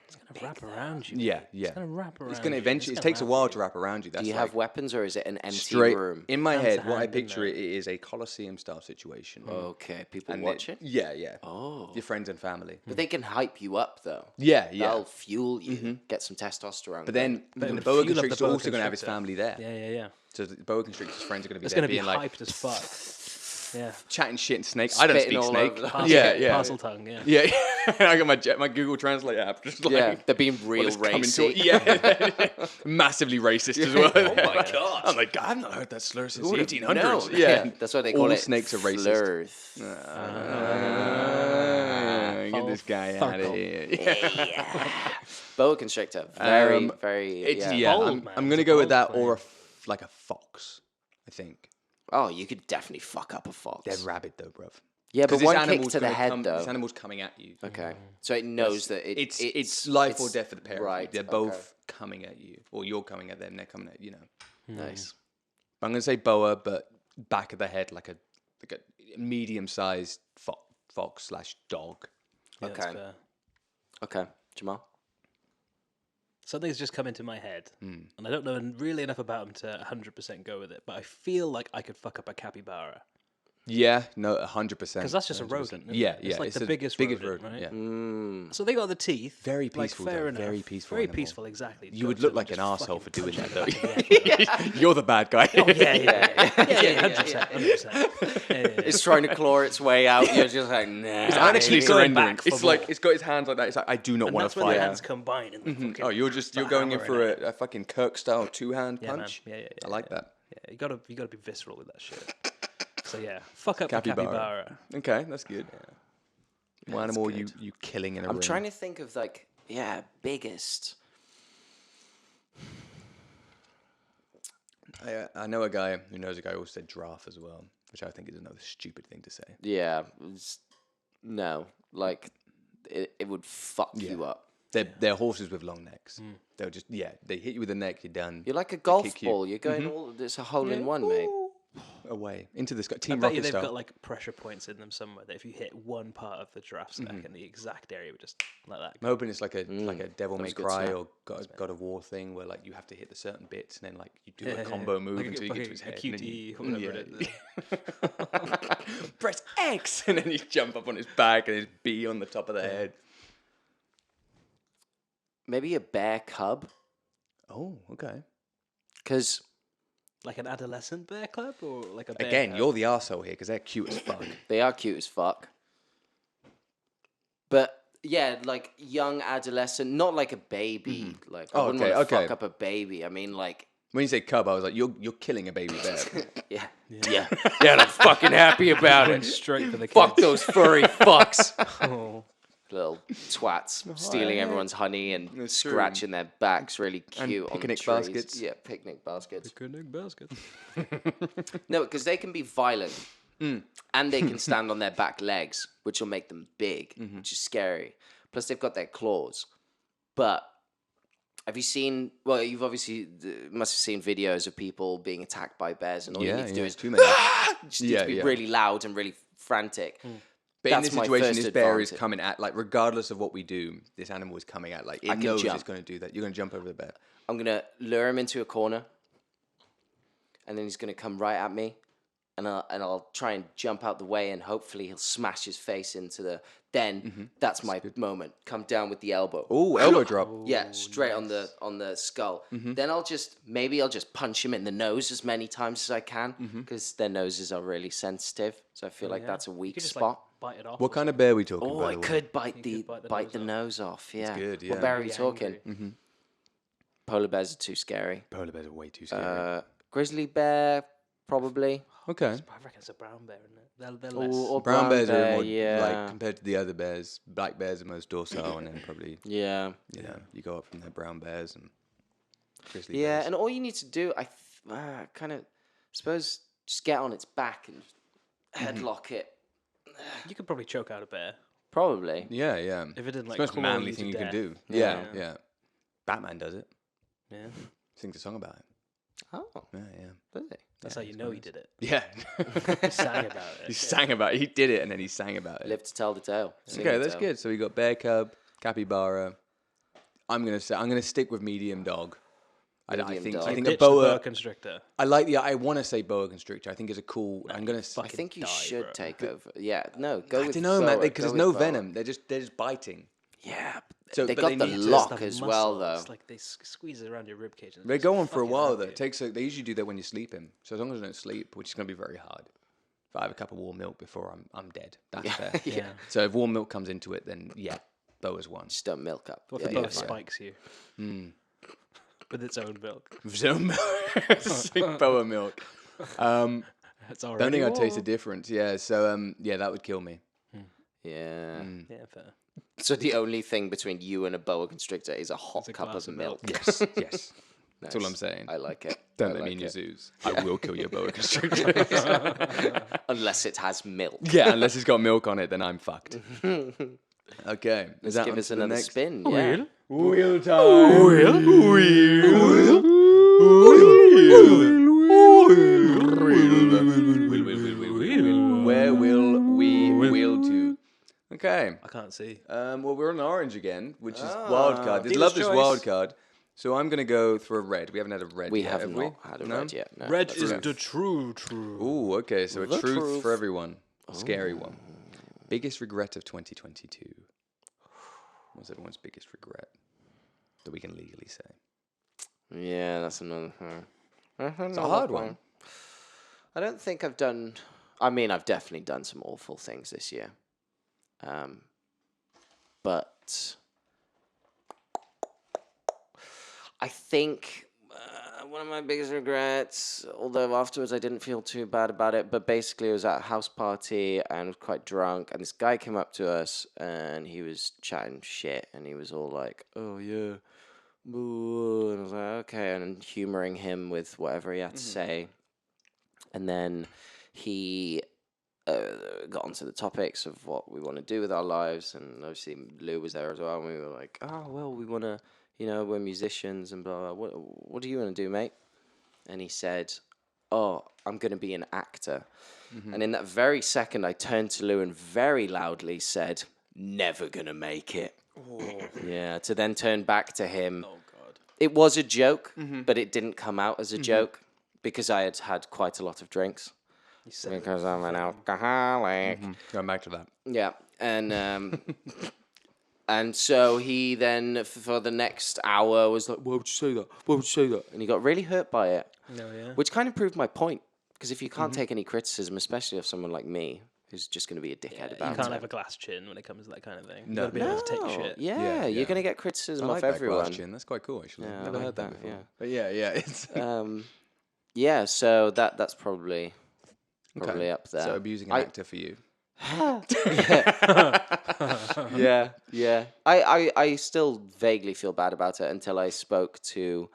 It's gonna wrap around you. Yeah, yeah. It's gonna wrap around. It's going to you. eventually. It's It gonna takes a wrap while you. to wrap around you. That's Do you like have weapons or is it an empty straight room? in my Hand head. to What I hand in picture there. it is a Colosseum style situation. Okay, people And watching? Yeah, yeah. Oh. Your friends and family. But they can hype you up, though. Yeah, yeah. That'll fuel you. Get some testosterone. But then But the it boa would fuel up the constrictor's boa also going to have his constrictor. family there. Yeah, yeah, yeah. So the boa constrictor's friends are going to be It's there gonna be being like hyped as fuck. Yeah. chatting shit and snake. I don't Spitting speak all snake. over the- Parcel, Yeah, yeah. Parcel tongue. Yeah. Yeah, I got my Google Translate app. Just like, yeah, they're being what real is coming racy. to- yeah, massively racist as well. Oh my God. I'm like, I've not heard that slur since Who the would've 1800s. known? Yeah, That's why they call all it snakes are racist. flirth. Get this guy out of here. Boa constrictor. Very, very. It's, yeah. yeah, Bold, I'm man. going It's to a go with bold that, claim. or like a fox. I think Oh, you could definitely fuck up a fox. they're rabid though, bruv. Yeah, but this one kick animal's to the gonna head, come- though. This animal's coming at you. Okay, so it knows that It's life or death for the pair of you. Right. They're okay. both coming at you, or you're coming at them. They're coming at you. nice. I'm gonna say boa, but back of the head like a medium-sized fox / dog. Yeah, that's Okay. fair. Okay, Jamal. Something's just come into my head, Hmm. and I don't know really enough about him to 100% go with it, but I feel like I could fuck up a capybara. Yeah, no, 100%. Because that's just a rodent. isn't Yeah, it? yeah. It's like the biggest rodent, right? Yeah. Mm. So they got the teeth. Very like, peaceful, fair though, enough. very peaceful Very animal. peaceful, exactly. You Go would to look them like and an just asshole for fucking doing punch that, them though. back in the head. You're the bad guy. Oh, yeah, 100%. 100%. Yeah. It's trying to claw its way out. You're just like, nah. It's actually keep going surrendering. back for It's like more. it's got his hands like that. It's like I do not And want that's to when the fight. hands combine. And the fucking Oh, you're start going in hammering for it. a fucking Kirk style 2-hand Yeah, man. punch. Yeah, I like that. Yeah, you gotta be visceral with that shit. So yeah, fuck up Capybara. the capybara. Okay, that's good. What animal are you killing in a I'm ring? trying to think of like, biggest. I know a guy who knows a guy who also said giraffe as well, which I think is another stupid thing to say. Yeah, No, like it would fuck you up. They're horses with long necks. They'll just they hit you with the neck. You're done. You're like a golf kick you. ball. You're going all. It's a hole in one, mate. Away into the sky. I Team bet you Rocket they've style. got like pressure points in them somewhere that if you hit one part of the giraffe's neck in the exact area, would just like that. I'm hoping it's like a Devil May good Cry snap. or God of War thing where like you have to hit the certain bits and then like you do a combo move Like until you get to his a head. and then QTE, whatever it is. Press X and then you jump up on his back and his B on the top of the head. Maybe a bear cub, Oh, okay. because Like an adolescent bear club or like a bear Again, cub? you're the arsehole here because they're cute as fuck. they are cute as fuck. But yeah, like young adolescent, not like a baby. Like I Oh, wouldn't okay, want to okay. fuck up a baby. I mean, like When you say cub, I was like, you're killing a baby bear. yeah, yeah, and I'm fucking happy about Went it. straight for the Fuck kids. those furry fucks. Oh. Little twats stealing everyone's honey and That's true. scratching their backs really And cute on the picnic trees. baskets. Yeah, picnic baskets. Picnic basket. No, because they can be violent and they can stand on their back legs, which will make them big, which is scary. Plus, they've got their claws. But have you seen? Well, you've obviously must have seen videos of people being attacked by bears, and all you need to do is too many. just need to be really loud and really frantic. But in That's this my situation, first this bear is advantage. coming at, like, regardless of what we do, this animal is coming at, like, it I can knows jump. it's going to do that. You're going to jump over the bear. I'm gonna lure him into a corner, and then he's gonna come right at me, and I'll try and jump out the way, and hopefully he'll smash his face into the. Then that's my moment. Come down with the elbow. Oh, elbow drop. Yeah, straight on the skull. Then I'll just punch him in the nose as many times as I can because their noses are really sensitive. So I feel like that's a You weak could just spot. like bite it off. What kind of bear are we talking Oh, about? I could bite the bite the nose nose off. Yeah, good, What yeah. bear are you Really talking? angry. Polar bears are too scary. Polar bears are way too scary. Grizzly bear, probably. Okay. I reckon it's a brown bear, isn't it? They're less. Or Brown bears bear, are more, yeah. like, compared to the other bears, black bears are most docile, and then probably, Yeah. you know, you go up from there, brown bears and grizzly Yeah, bears. and all you need to do, I kind of suppose, just get on its back and headlock it. You could probably choke out a bear Probably. Yeah, yeah. if it didn't It's like the most claw manly you thing to you can death. do. Yeah. Yeah. Batman does it. Yeah, Sings a song about it. Oh, Yeah, yeah. does it? that's how you know he did it. Yeah. He sang about it. He sang about it. He did it and then he sang about it. Live to tell the tale. Sing Okay, the that's tale. good. So we got bear cub, capybara. I'm gonna stick with medium dog. I Medium think dog. I think Ditch a boa. the boa constrictor. I like the. I want to say boa constrictor. I think it's a cool. I'm gonna. I think you should take over. Yeah, no, go I with don't know, man. boa, Because go there's with no boa. venom. They're just biting. Yeah, So- they but got they the need to- lock The as well, though. muscles, like they squeeze it around your rib cage. And They just go on for a fucking while have though. you. It takes. They usually do that when you're sleeping. So as long as I don't sleep, which is gonna be very hard. If I have a cup of warm milk before I'm dead, that's fair. Yeah. So if warm milk comes into it, then yeah, boa's one. Just don't milk up. What Yeah, if the you're boa fine. spikes you with its own milk? So sick boa milk. That's all right. Don't think I'd taste the difference. Yeah. So yeah, that would kill me. Yeah. Yeah, fair. So the only thing between you and a boa constrictor is a hot a cup glass of of milk. Yes. Yes. That's all Nice. I'm saying. I like it. Don't I let me like in your it. zoos. I will kill your boa constrictor. Unless it has milk. Yeah, unless it's got milk on it, then I'm fucked. Okay. Let's give us another spin. Yeah. Wheel time. Where will we wheel to? Okay. I can't see. Well, we're on orange again, which is wild card. There's Dealer's love this choice. wild card. So I'm gonna go for a red. We haven't had a red We yet, have have not we? had a No? red yet. No. Red That's is okay. the true. Ooh, okay. So a The truth truth. for everyone. A scary one. Biggest regret of 2022. What's everyone's biggest regret that we can legally say? Yeah, that's another. It's a hard one. I don't think I've done. I mean, I've definitely done some awful things this year. But I think one of my biggest regrets, although afterwards I didn't feel too bad about it, but basically I was at a house party and was quite drunk, and this guy came up to us and he was chatting shit, and he was all like, "Oh yeah, boo," and I was like, "Okay," and humoring him with whatever he had to say, and then he got onto the topics of what we want to do with our lives, and obviously Lou was there as well, and we were like, oh, well, we want to, we're musicians, and blah, blah, what do you want to do, mate? And he said, oh, I'm going to be an actor. And in that very second, I turned to Lou and very loudly said, never going to make it. Yeah, to then turn back to him. Oh God. It was a joke, but it didn't come out as a joke because I had had quite a lot of drinks. Because I'm an alcoholic. Going back to that. Yeah, and and so he then for the next hour was like, "Why would you say that? Why would you say that?" And he got really hurt by it, which kind of proved my point. Because if you can't take any criticism, especially of someone like me, who's just going to be a dickhead about You can't it. have a glass chin when it comes to that kind of thing. You No. gotta be able to take shit. Yeah, you're going to get I criticism like off that everyone. question. That's quite cool, actually. Yeah, I Never like heard that that, before. yeah. But yeah, it's Yeah, so that's probably up there. So abusing an actor for you. Yeah. I still vaguely feel bad about it until I spoke to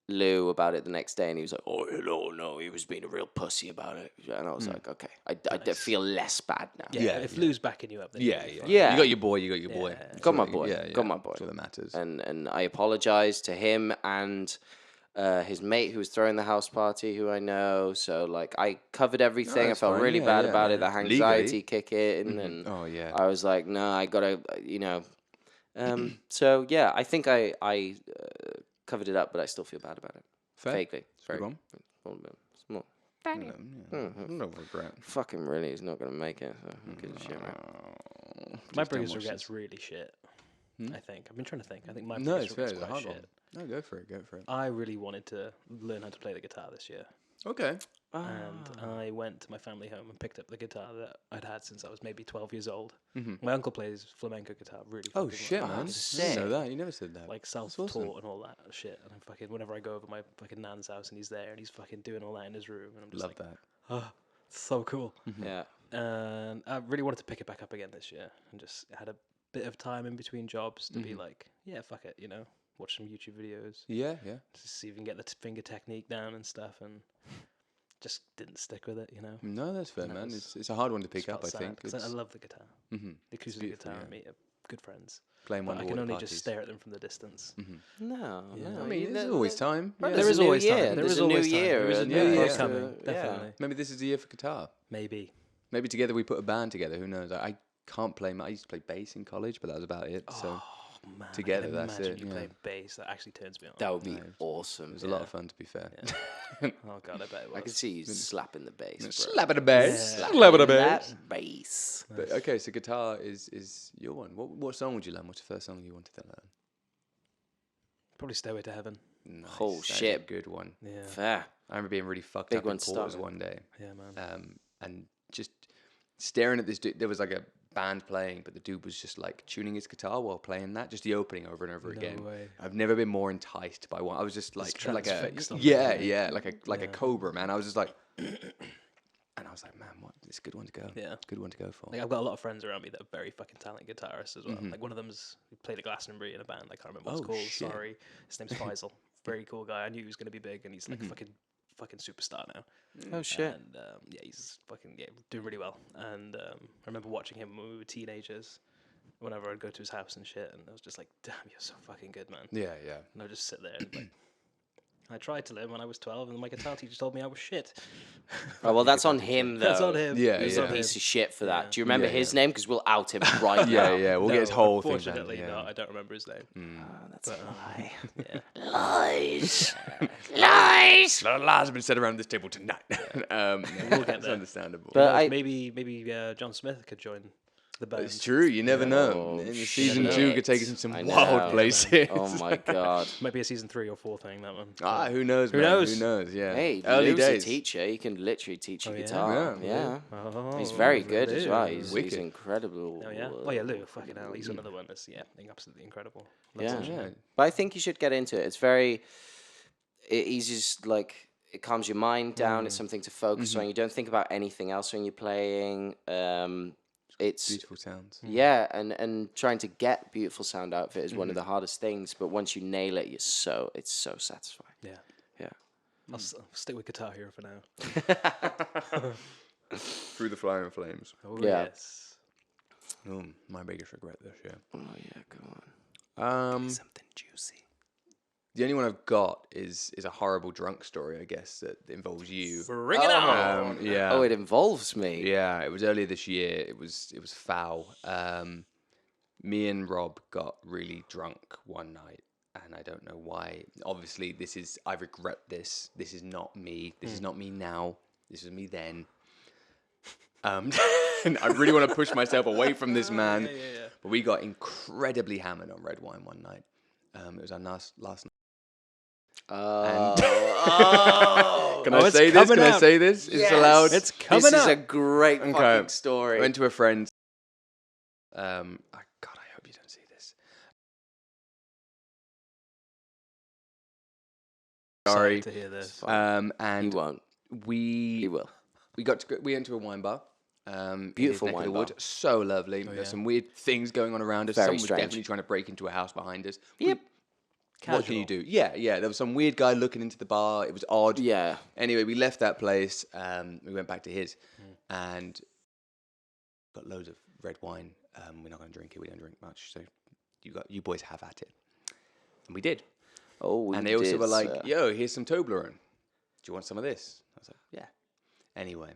Lou about it the next day, and he was like, "Oh no, he was being a real pussy about it," and I was like, "Okay, I feel less bad now." Yeah, if Lou's backing you up, then Yeah, you'll be yeah. fine. Yeah. You got your boy. Got my That's boy. Yeah, yeah. Got my boy. That's all that matters. And I apologized to him and his mate who was throwing the house party, who I know. So like I covered everything. I that's felt fine. really Yeah, bad yeah. about it. That Legally. anxiety kick in, and Oh, yeah. I was like, no, I gotta, So yeah, I think I covered it up, but I still feel bad about it. Fair. Vaguely. Good one. Small. No regret. Fucking really, he's not gonna make it. So who gives a shit, right? My Just don't biggest watch regret's really shit. I think. I've been trying to think. I think my No, biggest it's fair. regret's It's a quite hard shit. one. No, go for it. I really wanted to learn how to play the guitar this year. Okay. And I went to my family home and picked up the guitar that I'd had since I was maybe 12 years old. My uncle plays flamenco guitar really Oh fucking shit, well. man! That's I didn't know sick. that. You never said that. Like self-taught and all that shit. And I'm fucking, whenever I go over my fucking nan's house and he's there and he's fucking doing all that in his room, and I'm just Love like, that. oh, it's so cool. Yeah. And I really wanted to pick it back up again this year, and just had a bit of time in between jobs to be like, yeah, fuck it, watch some YouTube videos, Yeah. to see if you can get the finger technique down and stuff, and just didn't stick with it, No, that's fair, that man. was- It's a hard one to pick Just up. I felt sad, think 'cause I love the guitar. The acoustic beautiful, guitar yeah. and me are good friends. playing But I one can only just stare at them from the distance. No. I mean, there's always time. Right, Yeah. There there's is a new always time. year. There There's is a new always time. year. There is a and new there's year a- coming, yeah. definitely. Maybe this is the year for guitar. Maybe. Maybe together we put a band together. Who knows? I can't play. I used to play bass in college, but that was about it. So Oh man, Together, I can that's imagine it, you yeah. playing bass. That actually turns me on. That would be No, awesome. it was a lot of fun, to be fair. Oh god, I bet it was. I can see you slapping the bass. Bro. Slap it a bass. Yeah. Slap it a bass. That bass. But okay, so guitar is your one. What song would you learn? What's the first song you wanted to learn? Probably Stairway to Heaven. Nice, Oh, that is shit. a good one. Yeah. Fair. I remember being really fucked Big up in one to start quarters with. one day, Yeah, man. and just staring at this dude. There was like a band playing, but the dude was just like tuning his guitar while playing that, just the opening over and over again. way. I've never been more enticed by one. I was just like a transfixed on yeah, like a cobra, man. I was just like, and I was like, man, what? It's a good one to go. Yeah. Good one to go for. Like I've got a lot of friends around me that are very fucking talented guitarists as well. Like one of them's he played at Glastonbury in a band. I can't remember what it's Oh, called. shit. Sorry, his name's Faisal. Very cool guy. I knew he was gonna be big, and he's like a fucking superstar now. Oh shit. And yeah, he's fucking doing really well. And I remember watching him when we were teenagers. Whenever I'd go to his house and shit, and I was just like, "Damn, you're so fucking good, man." Yeah. And I'd just sit there and like. I tried to learn when I was 12, and my guitar teacher told me I was shit. Oh, well, that's on him, though. That's on him. Yeah, He's yeah. a piece of shit for that. Yeah. Do you remember Yeah, his yeah. name? Because we'll out him right now. Yeah. We'll get his No, whole thing. Unfortunately, done, no, yeah. I don't remember his name. Oh, that's a lie. Yeah. Lies. Lies. A lot of lies have been said around this table tonight. We'll get That's there. understandable. But Who knows, I- maybe John Smith could join the band. It's true. You never know. Oh, In season shit. 2 could take us in some I wild know. places. Oh my god. Might be a season 3 or 4 thing, that one. Who knows? Who man? knows? Who knows? Yeah. Hey, Early Lou's days. a teacher. He can literally teach you Oh, yeah? guitar. Yeah. Yeah. Oh, He's very good as Lou. well. He's Wicked. incredible. Oh yeah. Oh yeah, Lou. Fucking hell, he's another one that's absolutely incredible. Love Yeah. watching Yeah. him. But I think you should get into it. It's very. He's just like it calms your mind down. It's something to focus on. You don't think about anything else when you're playing. It's Beautiful sounds. yeah, and trying to get beautiful sound out of it is one of the hardest things. But once you nail it, it's so satisfying. Yeah. Yeah. I'll stick with Guitar Hero for now. through the fire and flames. Oh, Yeah. yes. My biggest regret this year. Oh yeah, go on. Something juicy. The only one I've got is a horrible drunk story, I guess, that involves you. Bring it on. Yeah. Oh, it involves me. Yeah, it was earlier this year. It was foul. Me and Rob got really drunk one night, and I don't know why. Obviously, I regret this. This is not me. This is not me now. This is me then. And I really want to push myself away from this man. Yeah. But we got incredibly hammered on red wine one night. It was our last night. Oh. Can I say this? Can I say this? Is it allowed? It's coming This is up. a great Okay. fucking story. I went to a friend's. God, I hope you don't see this. Sorry. to hear this. He And won't. we He will. we went to a wine bar. In his Beautiful neck of wine the bar. woods. So lovely. There's some weird things going on around us. Very Someone was strange. definitely trying to break into a house behind us. Yep. What can you do? Yeah. There was some weird guy looking into the bar. It was odd. Yeah. Anyway, we left that place. We went back to his and got loads of red wine. We're not going to drink it. We don't drink much. So you boys have at it. And we did. Oh, we And they also did, were like, sir. yo, here's some Toblerone. Do you want some of this? I was like, yeah. Anyway,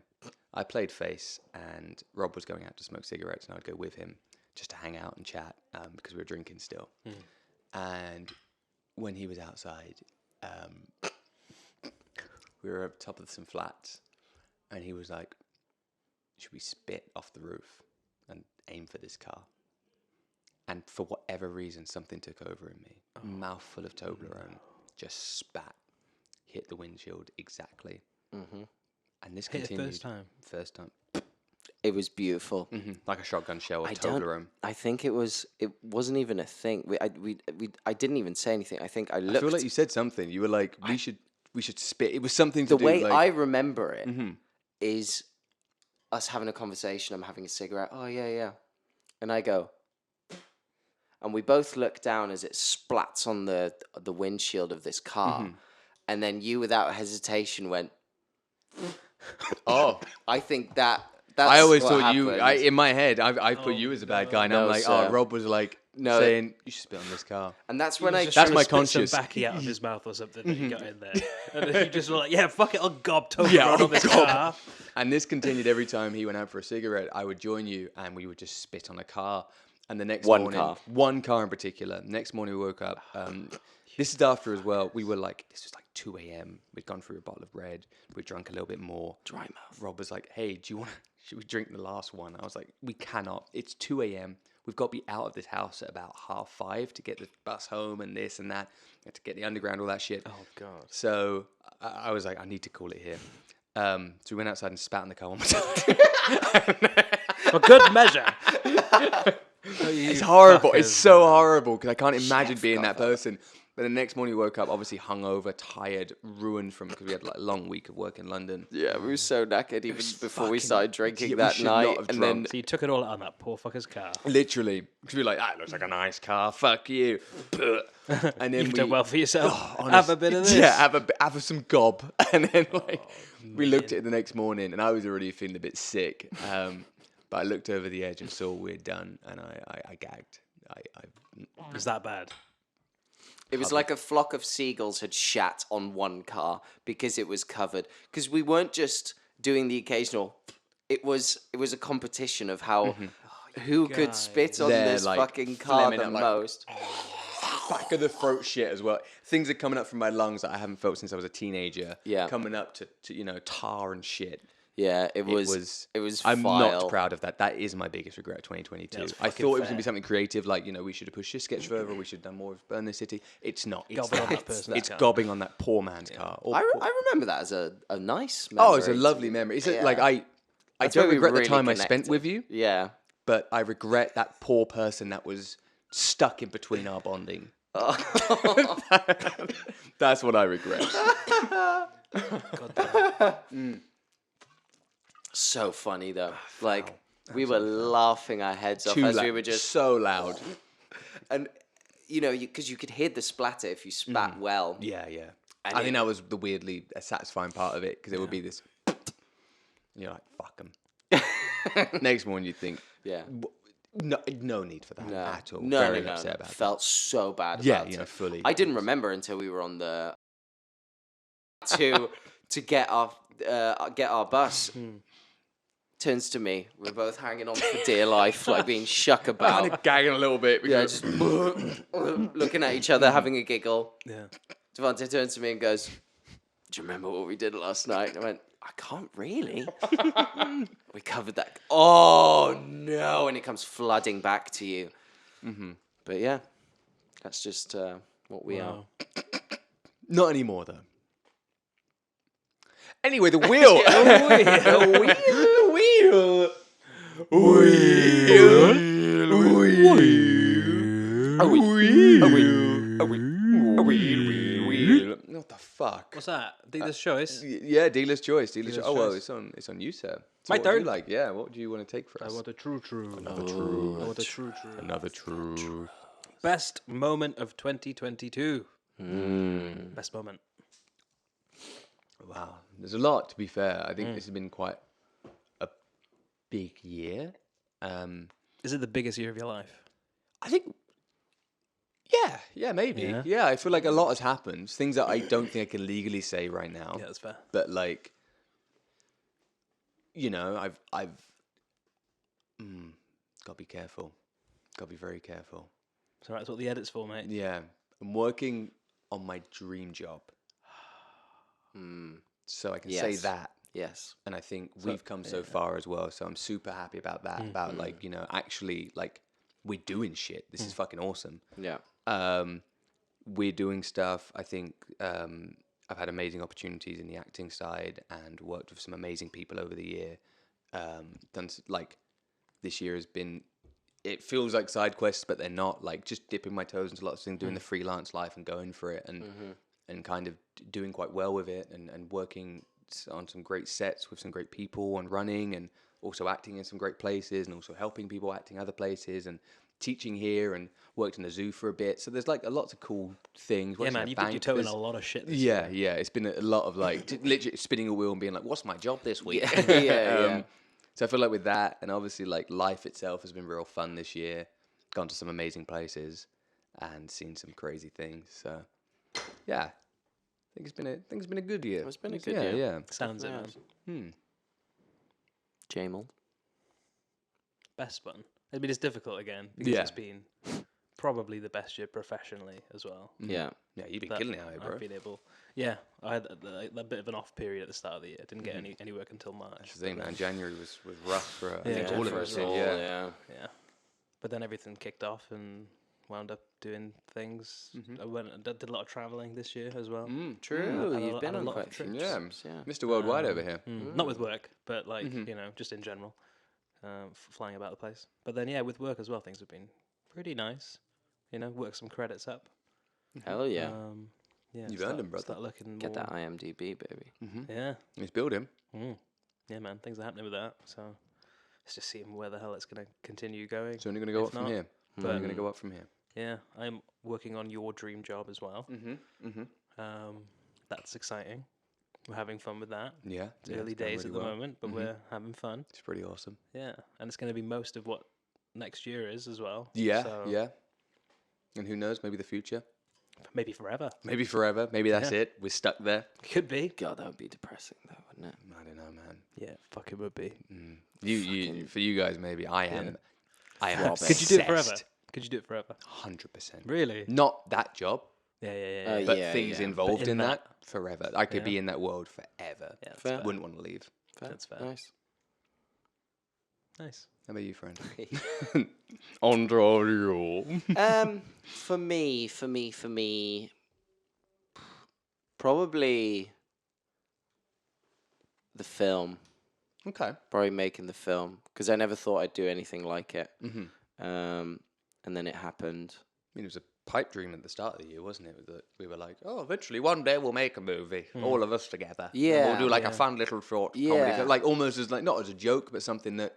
I played face, and Rob was going out to smoke cigarettes, and I'd go with him just to hang out and chat because we were drinking still. And when he was outside, we were up top of some flats, and he was like, should we spit off the roof and aim for this car? And for whatever reason, something took over in me. Mouthful of Toblerone, just spat, hit the windshield exactly. And this Hit it continued. first time? It was beautiful. Like a shotgun shell of Toblerone. I think it wasn't even a thing. I didn't even say anything. I think I looked. I feel like you said something. You were like, we should spit. It was something to the do. way like, I remember it is us having a conversation. I'm having a cigarette. Oh yeah. And I go, and we both look down as it splats on the windshield of this car, and then you, without hesitation, went. oh. I think that's I always what thought you. happened. In my head, I put you as a bad guy, and I'm No, like, sir. Rob was like No, saying you should spit on this car. and that's when I. That's my Spit conscious. some backy out of his mouth or something that he got in there. And then you just were like, yeah, fuck it, I'll gob Toblerone Yeah, on this car. And this continued every time he went out for a cigarette. I would join you, and we would just spit on a car. And the next One morning, car. one car in particular. Next morning we woke up. This is after as well. We were like, this was like 2 a.m. We'd gone through a bottle of red. We'd drunk a little bit more. Dry mouth. Rob was like, hey, should we drink the last one? I was like, we cannot. It's 2 a.m. We've got to be out of this house at about 5:30 to get the bus home and this and that. To get the underground, all that shit. Oh, God. So I was like, I need to call it here. So we went outside and spat in the car one more time. For good measure. It's horrible. It's fuckers. so horrible because I can't imagine being that person. But the next morning we woke up, obviously hungover, tired, ruined from because we had like a long week of work in London. Yeah, we were so knackered even before we fucking- started drinking yeah, we that should not night, have and drunk. then So you took it all out on that poor fucker's car. Literally, because we were like, that looks like a nice car. Fuck you. And then You've done well for yourself. Have honest- a bit of this. Yeah, have some gob. And then we looked at it the next morning, and I was already feeling a bit sick. But I looked over the edge and saw we'd done, and I gagged. It was that bad. it was like a flock of seagulls had shat on one car because it was covered. Because we weren't just doing the occasional. It was a competition of how who could spit on They're, this like, fucking car flemming the up, like, most. back of the throat shit as well. Things are coming up from my lungs that I haven't felt since I was a teenager. Yeah. Coming up to tar and shit. Yeah, it was. I'm vile. not proud of that. That is my biggest regret of 2022. it's I fucking thought it was going to be fair. something creative, like, we should have pushed this sketch further, we should have done more of Burn This City. It's not. It's Gobbing on that that. person's It's car. gobbing on that poor man's car. Or poor- I remember that as a nice memory. oh, it's a lovely memory. It's like, I That's don't where we regret the really time I spent connected. with you, Yeah. but I regret that poor person that was stuck in between our bonding. That's what I regret. So funny though. Like we were laughing our heads off Too as we loud. were just So loud. and because you could hear the splatter if you spat well. Yeah, yeah. And I think it- that was the weirdly satisfying part of it because it would be this. And you're like, fuck them. Next morning you think, Yeah. no need for that No. at all. No, Very no, no, upset no. about Felt so bad Yeah, about you know, it. fully. I didn't remember until we were on the to get our bus. Turns to me. We're both hanging on for dear life, like being shook that. about. Kind of gagging a little bit. Yeah, Because just looking at each other, having a giggle. Yeah. Devante turns to me and goes, "Do you remember what we did last night?" And I went, "I can't really." We covered that. Oh no! And it comes flooding back to you. But yeah, that's just what we are. Wow. not anymore, though. Anyway, the wheel. What the fuck? What's that? Dealer's choice. Yeah, dealer's choice. Dealer's Oh well, choice. it's on you, sir. My So what do you turn. like? Yeah, what do you want to take for I us? want a true. Another true. I want a true. Another true. Best moment of 2022. Hmm. Best moment. Wow, there's a lot. To be fair, I think this has been quite a big year. Is it the biggest year of your life? I think. Yeah, maybe. Yeah? Yeah, I feel like a lot has happened. Things that I don't think I can legally say right now. Yeah, that's fair. But like, you know, I've got to be careful. Got to be very careful. So that's what the edit's for, mate. Yeah, I'm working on my dream job, so I can say Yes. that. Yes. And I think we've come so far as well. So I'm super happy about that. About like, you know, actually like we're doing shit. This is fucking awesome. Yeah. We're doing stuff. I think I've had amazing opportunities in the acting side and worked with some amazing people over the year. Like this year has been, it feels like side quests, but they're not. Like just dipping my toes into lots of things, doing the freelance life and going for it, and kind of doing quite well with it, and working on some great sets with some great people and running, and also acting in some great places, and also helping people acting other places, and teaching here, and worked in the zoo for a bit. So there's like a lots of cool things. Yeah, Worked in man, a you dipped your bank. toe in There's- a lot of shit this yeah, year. yeah. It's been a lot of like literally spinning a wheel and being like, "What's my job this week?" Yeah. So I feel like with that, and obviously like life itself has been real fun this year. Gone to some amazing places and seen some crazy things. So yeah, I think it's been a good year. It's been a good yeah, year. Yeah. Sounds it, Yes. man. Jamal. Best one. I mean, it's difficult again because Yeah. it's been probably the best year professionally as well. Yeah. Yeah, you've been That killing it out here, bro. I've been able. Yeah, I had a bit of an off period at the start of the year. Didn't get any work until March. That's the thing, man. January was rough for I think Yeah, all of for us. us did, all, yeah. Yeah, but then everything kicked off and wound up doing things. I went and did a lot of traveling this year as well. True. Had a You've lo- been had a on lot quite of a few trips. Yeah. trips. Yeah. Mr. Worldwide over here. Not with work, but like you know, just in general, flying about the place. But then yeah, with work as well, things have been pretty nice. You know, work some credits up. Hell yeah. Yeah, You've earned 'em, brother. Start looking Get more. that IMDb, baby. Yeah, Let's build him. yeah, man. Things are happening with that. So it's just seeing where the hell it's going to continue going. It's only going to go If up from not, here. It's only going to go up from here. Yeah, I'm working on your dream job as well. That's exciting. We're having fun with that. Yeah. It's yeah, early it's going days really at the well. moment, but we're having fun. It's pretty awesome. Yeah, and it's going to be most of what next year is as well. Yeah, So yeah. And who knows? Maybe the future. maybe forever. Maybe forever. Maybe that's Yeah. it. We're stuck there. Could be. God, that would be depressing, though, wouldn't it? I don't know, man. Yeah, fuck it would be. For you guys, maybe I am. I am. Throbbing. Could you do it forever? obsessed. Could you do it forever? 100%. Really? Not that job, Yeah. but Yeah, things yeah. involved But in in that, that- forever. I could be in that world forever. Yeah, that's Fair. fair. Wouldn't want to leave. That's fair. Nice. Nice. How about you, friend? Ontario. For me, probably the film. Okay. Probably making the film because I never thought I'd do anything like it. And then it happened. I mean, it was a pipe dream at the start of the year, wasn't it? That we were like, oh, eventually one day we'll make a movie, all of us together. And Yeah. we'll do like a fun little short comedy, Yeah. like almost as like not as a joke, but something that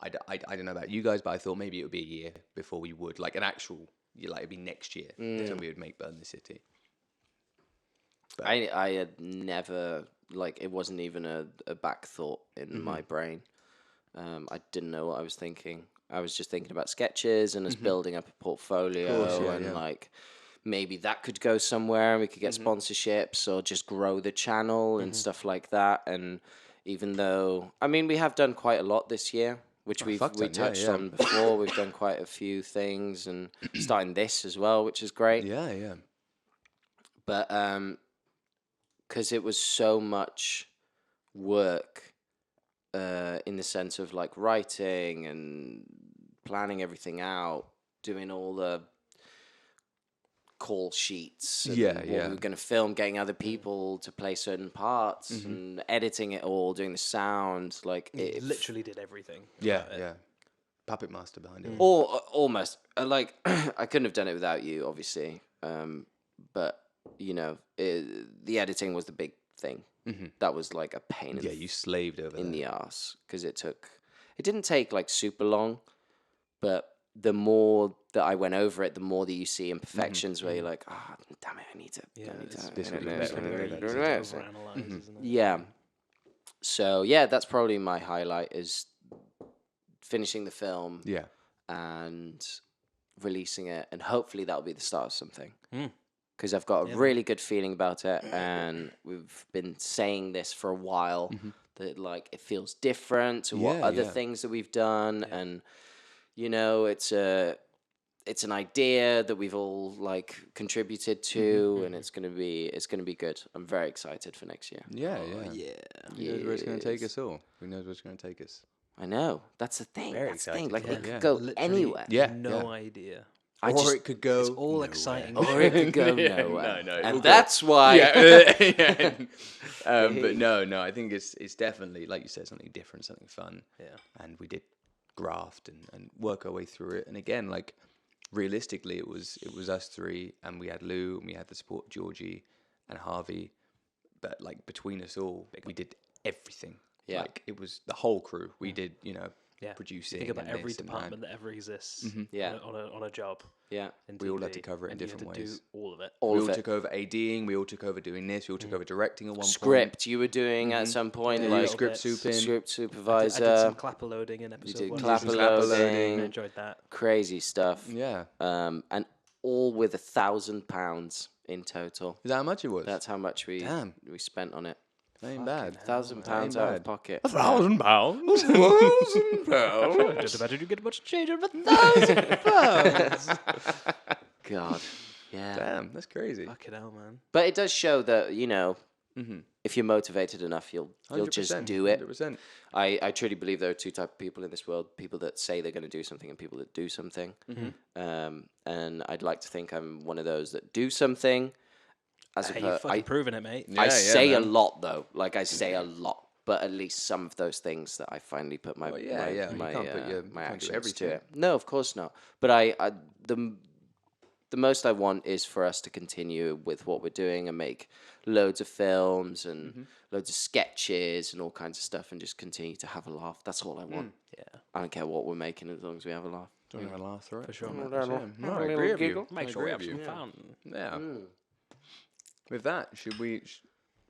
I don't know about you guys, but I thought maybe it would be a year before we would like an actual, like it'd be next year, so we would make Burn the City. I had never like it wasn't even a back thought in my brain. I didn't know what I was thinking. I was just thinking about sketches and us building up a portfolio and like maybe that could go somewhere and we could get sponsorships or just grow the channel and stuff like that. And even though, I mean, we have done quite a lot this year, which we touched on before. We've done quite a few things and starting this as well, which is great. Yeah. But because it was so much work in the sense of like writing and planning everything out, doing all the call sheets and what we were going to film, getting other people to play certain parts and editing it all, doing the sound, like It literally did everything. Yeah. Puppet master behind it. or almost like I couldn't have done it without you, obviously, but you know, the editing was the big thing. That was like a pain You slaved over in the ass because it didn't take like super long, but the more that I went over it, the more that you see imperfections where you're like, oh, damn it, I need to. this would be better. Very easy to overanalyze, isn't it? Yeah. So yeah, that's probably my highlight is finishing the film. Yeah. And releasing it, and hopefully that'll be the start of something. Mm. Because I've got a really good feeling about it, and we've been saying this for a while that like it feels different to what other things that we've done, and you know, it's an idea that we've all like contributed to, and it's gonna be good. I'm very excited for next year. Yeah. Yeah. Who knows where it's going to take us all? Who knows where it's going to take us? I know. That's the thing. Very That's the thing. excited. Like it Yeah. could go Literally anywhere. Yeah. No idea. It could go. It's all exciting. Or it could go nowhere. No, and all that's why. Yeah. But no, I think it's definitely, like you said, something different, something fun. Yeah. And we did graft and work our way through it. And again, like realistically, it was us three, and we had Lou, and we had the support of Georgie and Harvey. But like between us all, we did everything. Yeah. Like it was the whole crew. We did, producing. Think about and every this and department that. that ever exists Yeah. on a job. Yeah. In We all had TV, to cover it in and you had different to ways. do all of it. All We of all it. took over ADing. We all took over doing this. We all took over directing at one Script you were doing at some point, Yeah, like little script bits. souping. script I did supervisor, some clapper loading in episode did 1. clapper clapper loading, I enjoyed that. crazy stuff. point. Yeah. And all with £1,000 in total. Is that how much it was? That's how much we spent on it. That ain't bad. £1,000 out of pocket. £1,000? Just imagine you get much change of God, yeah. Damn, that's crazy. Fucking hell, man. But it does show that, you know, Mm-hmm. if you're motivated enough, you'll just do it. 100%. I truly believe there are two types of people in this world: people that say they're going to do something, and people that do something. And I'd like to think I'm one of those that do something. As Hey, you've fucking proven it, mate. I say a man. lot though, like I say a lot, but at least some of those things that I finally put my You can't put my do actions to everything. it. No, of course not. But the most I want is for us to continue with what we're doing and make loads of films and loads of sketches and all kinds of stuff and just continue to have a laugh. That's all I want. Yeah. I don't care what we're making as long as we have a laugh. Do you want to laugh through it? For sure, man. man. No, I agree with you. Make I sure we agree have with some you. fun. Yeah. With that, should we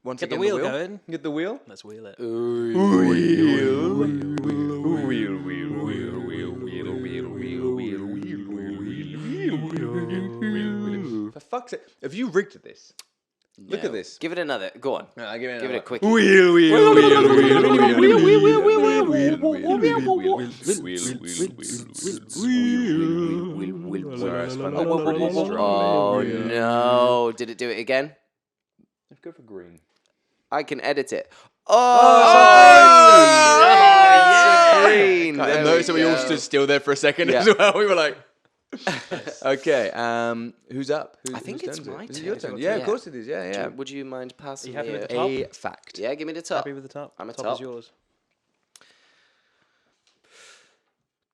once Get the again wheel going. Get the wheel. Let's wheel it. For fuck's sake, have you rigged this? Look Yeah. at this. Give it another. Go on. No, give Give it a quick. Oh no! Did it do it again? Let's go for green. I can edit it. Oh, green. I There noticed that we all go. stood still there for a second Yeah. as well. We were like, okay, who's up? I think whose it's turn is it? my Is it your turn. turn? Yeah, Yeah. of course it is. Yeah, yeah. Would you mind passing happy me with the top? A fact. Yeah, give me the top. Happy with the top? I'm a top top. is yours.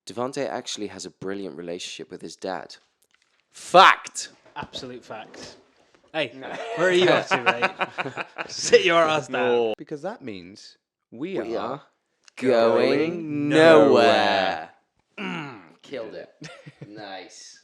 Devontae actually has a brilliant relationship with his dad. Fact. Absolute fact. Hey, where are you off to, mate? Sit your ass down. Because that means we We are are going nowhere. Killed it. Nice.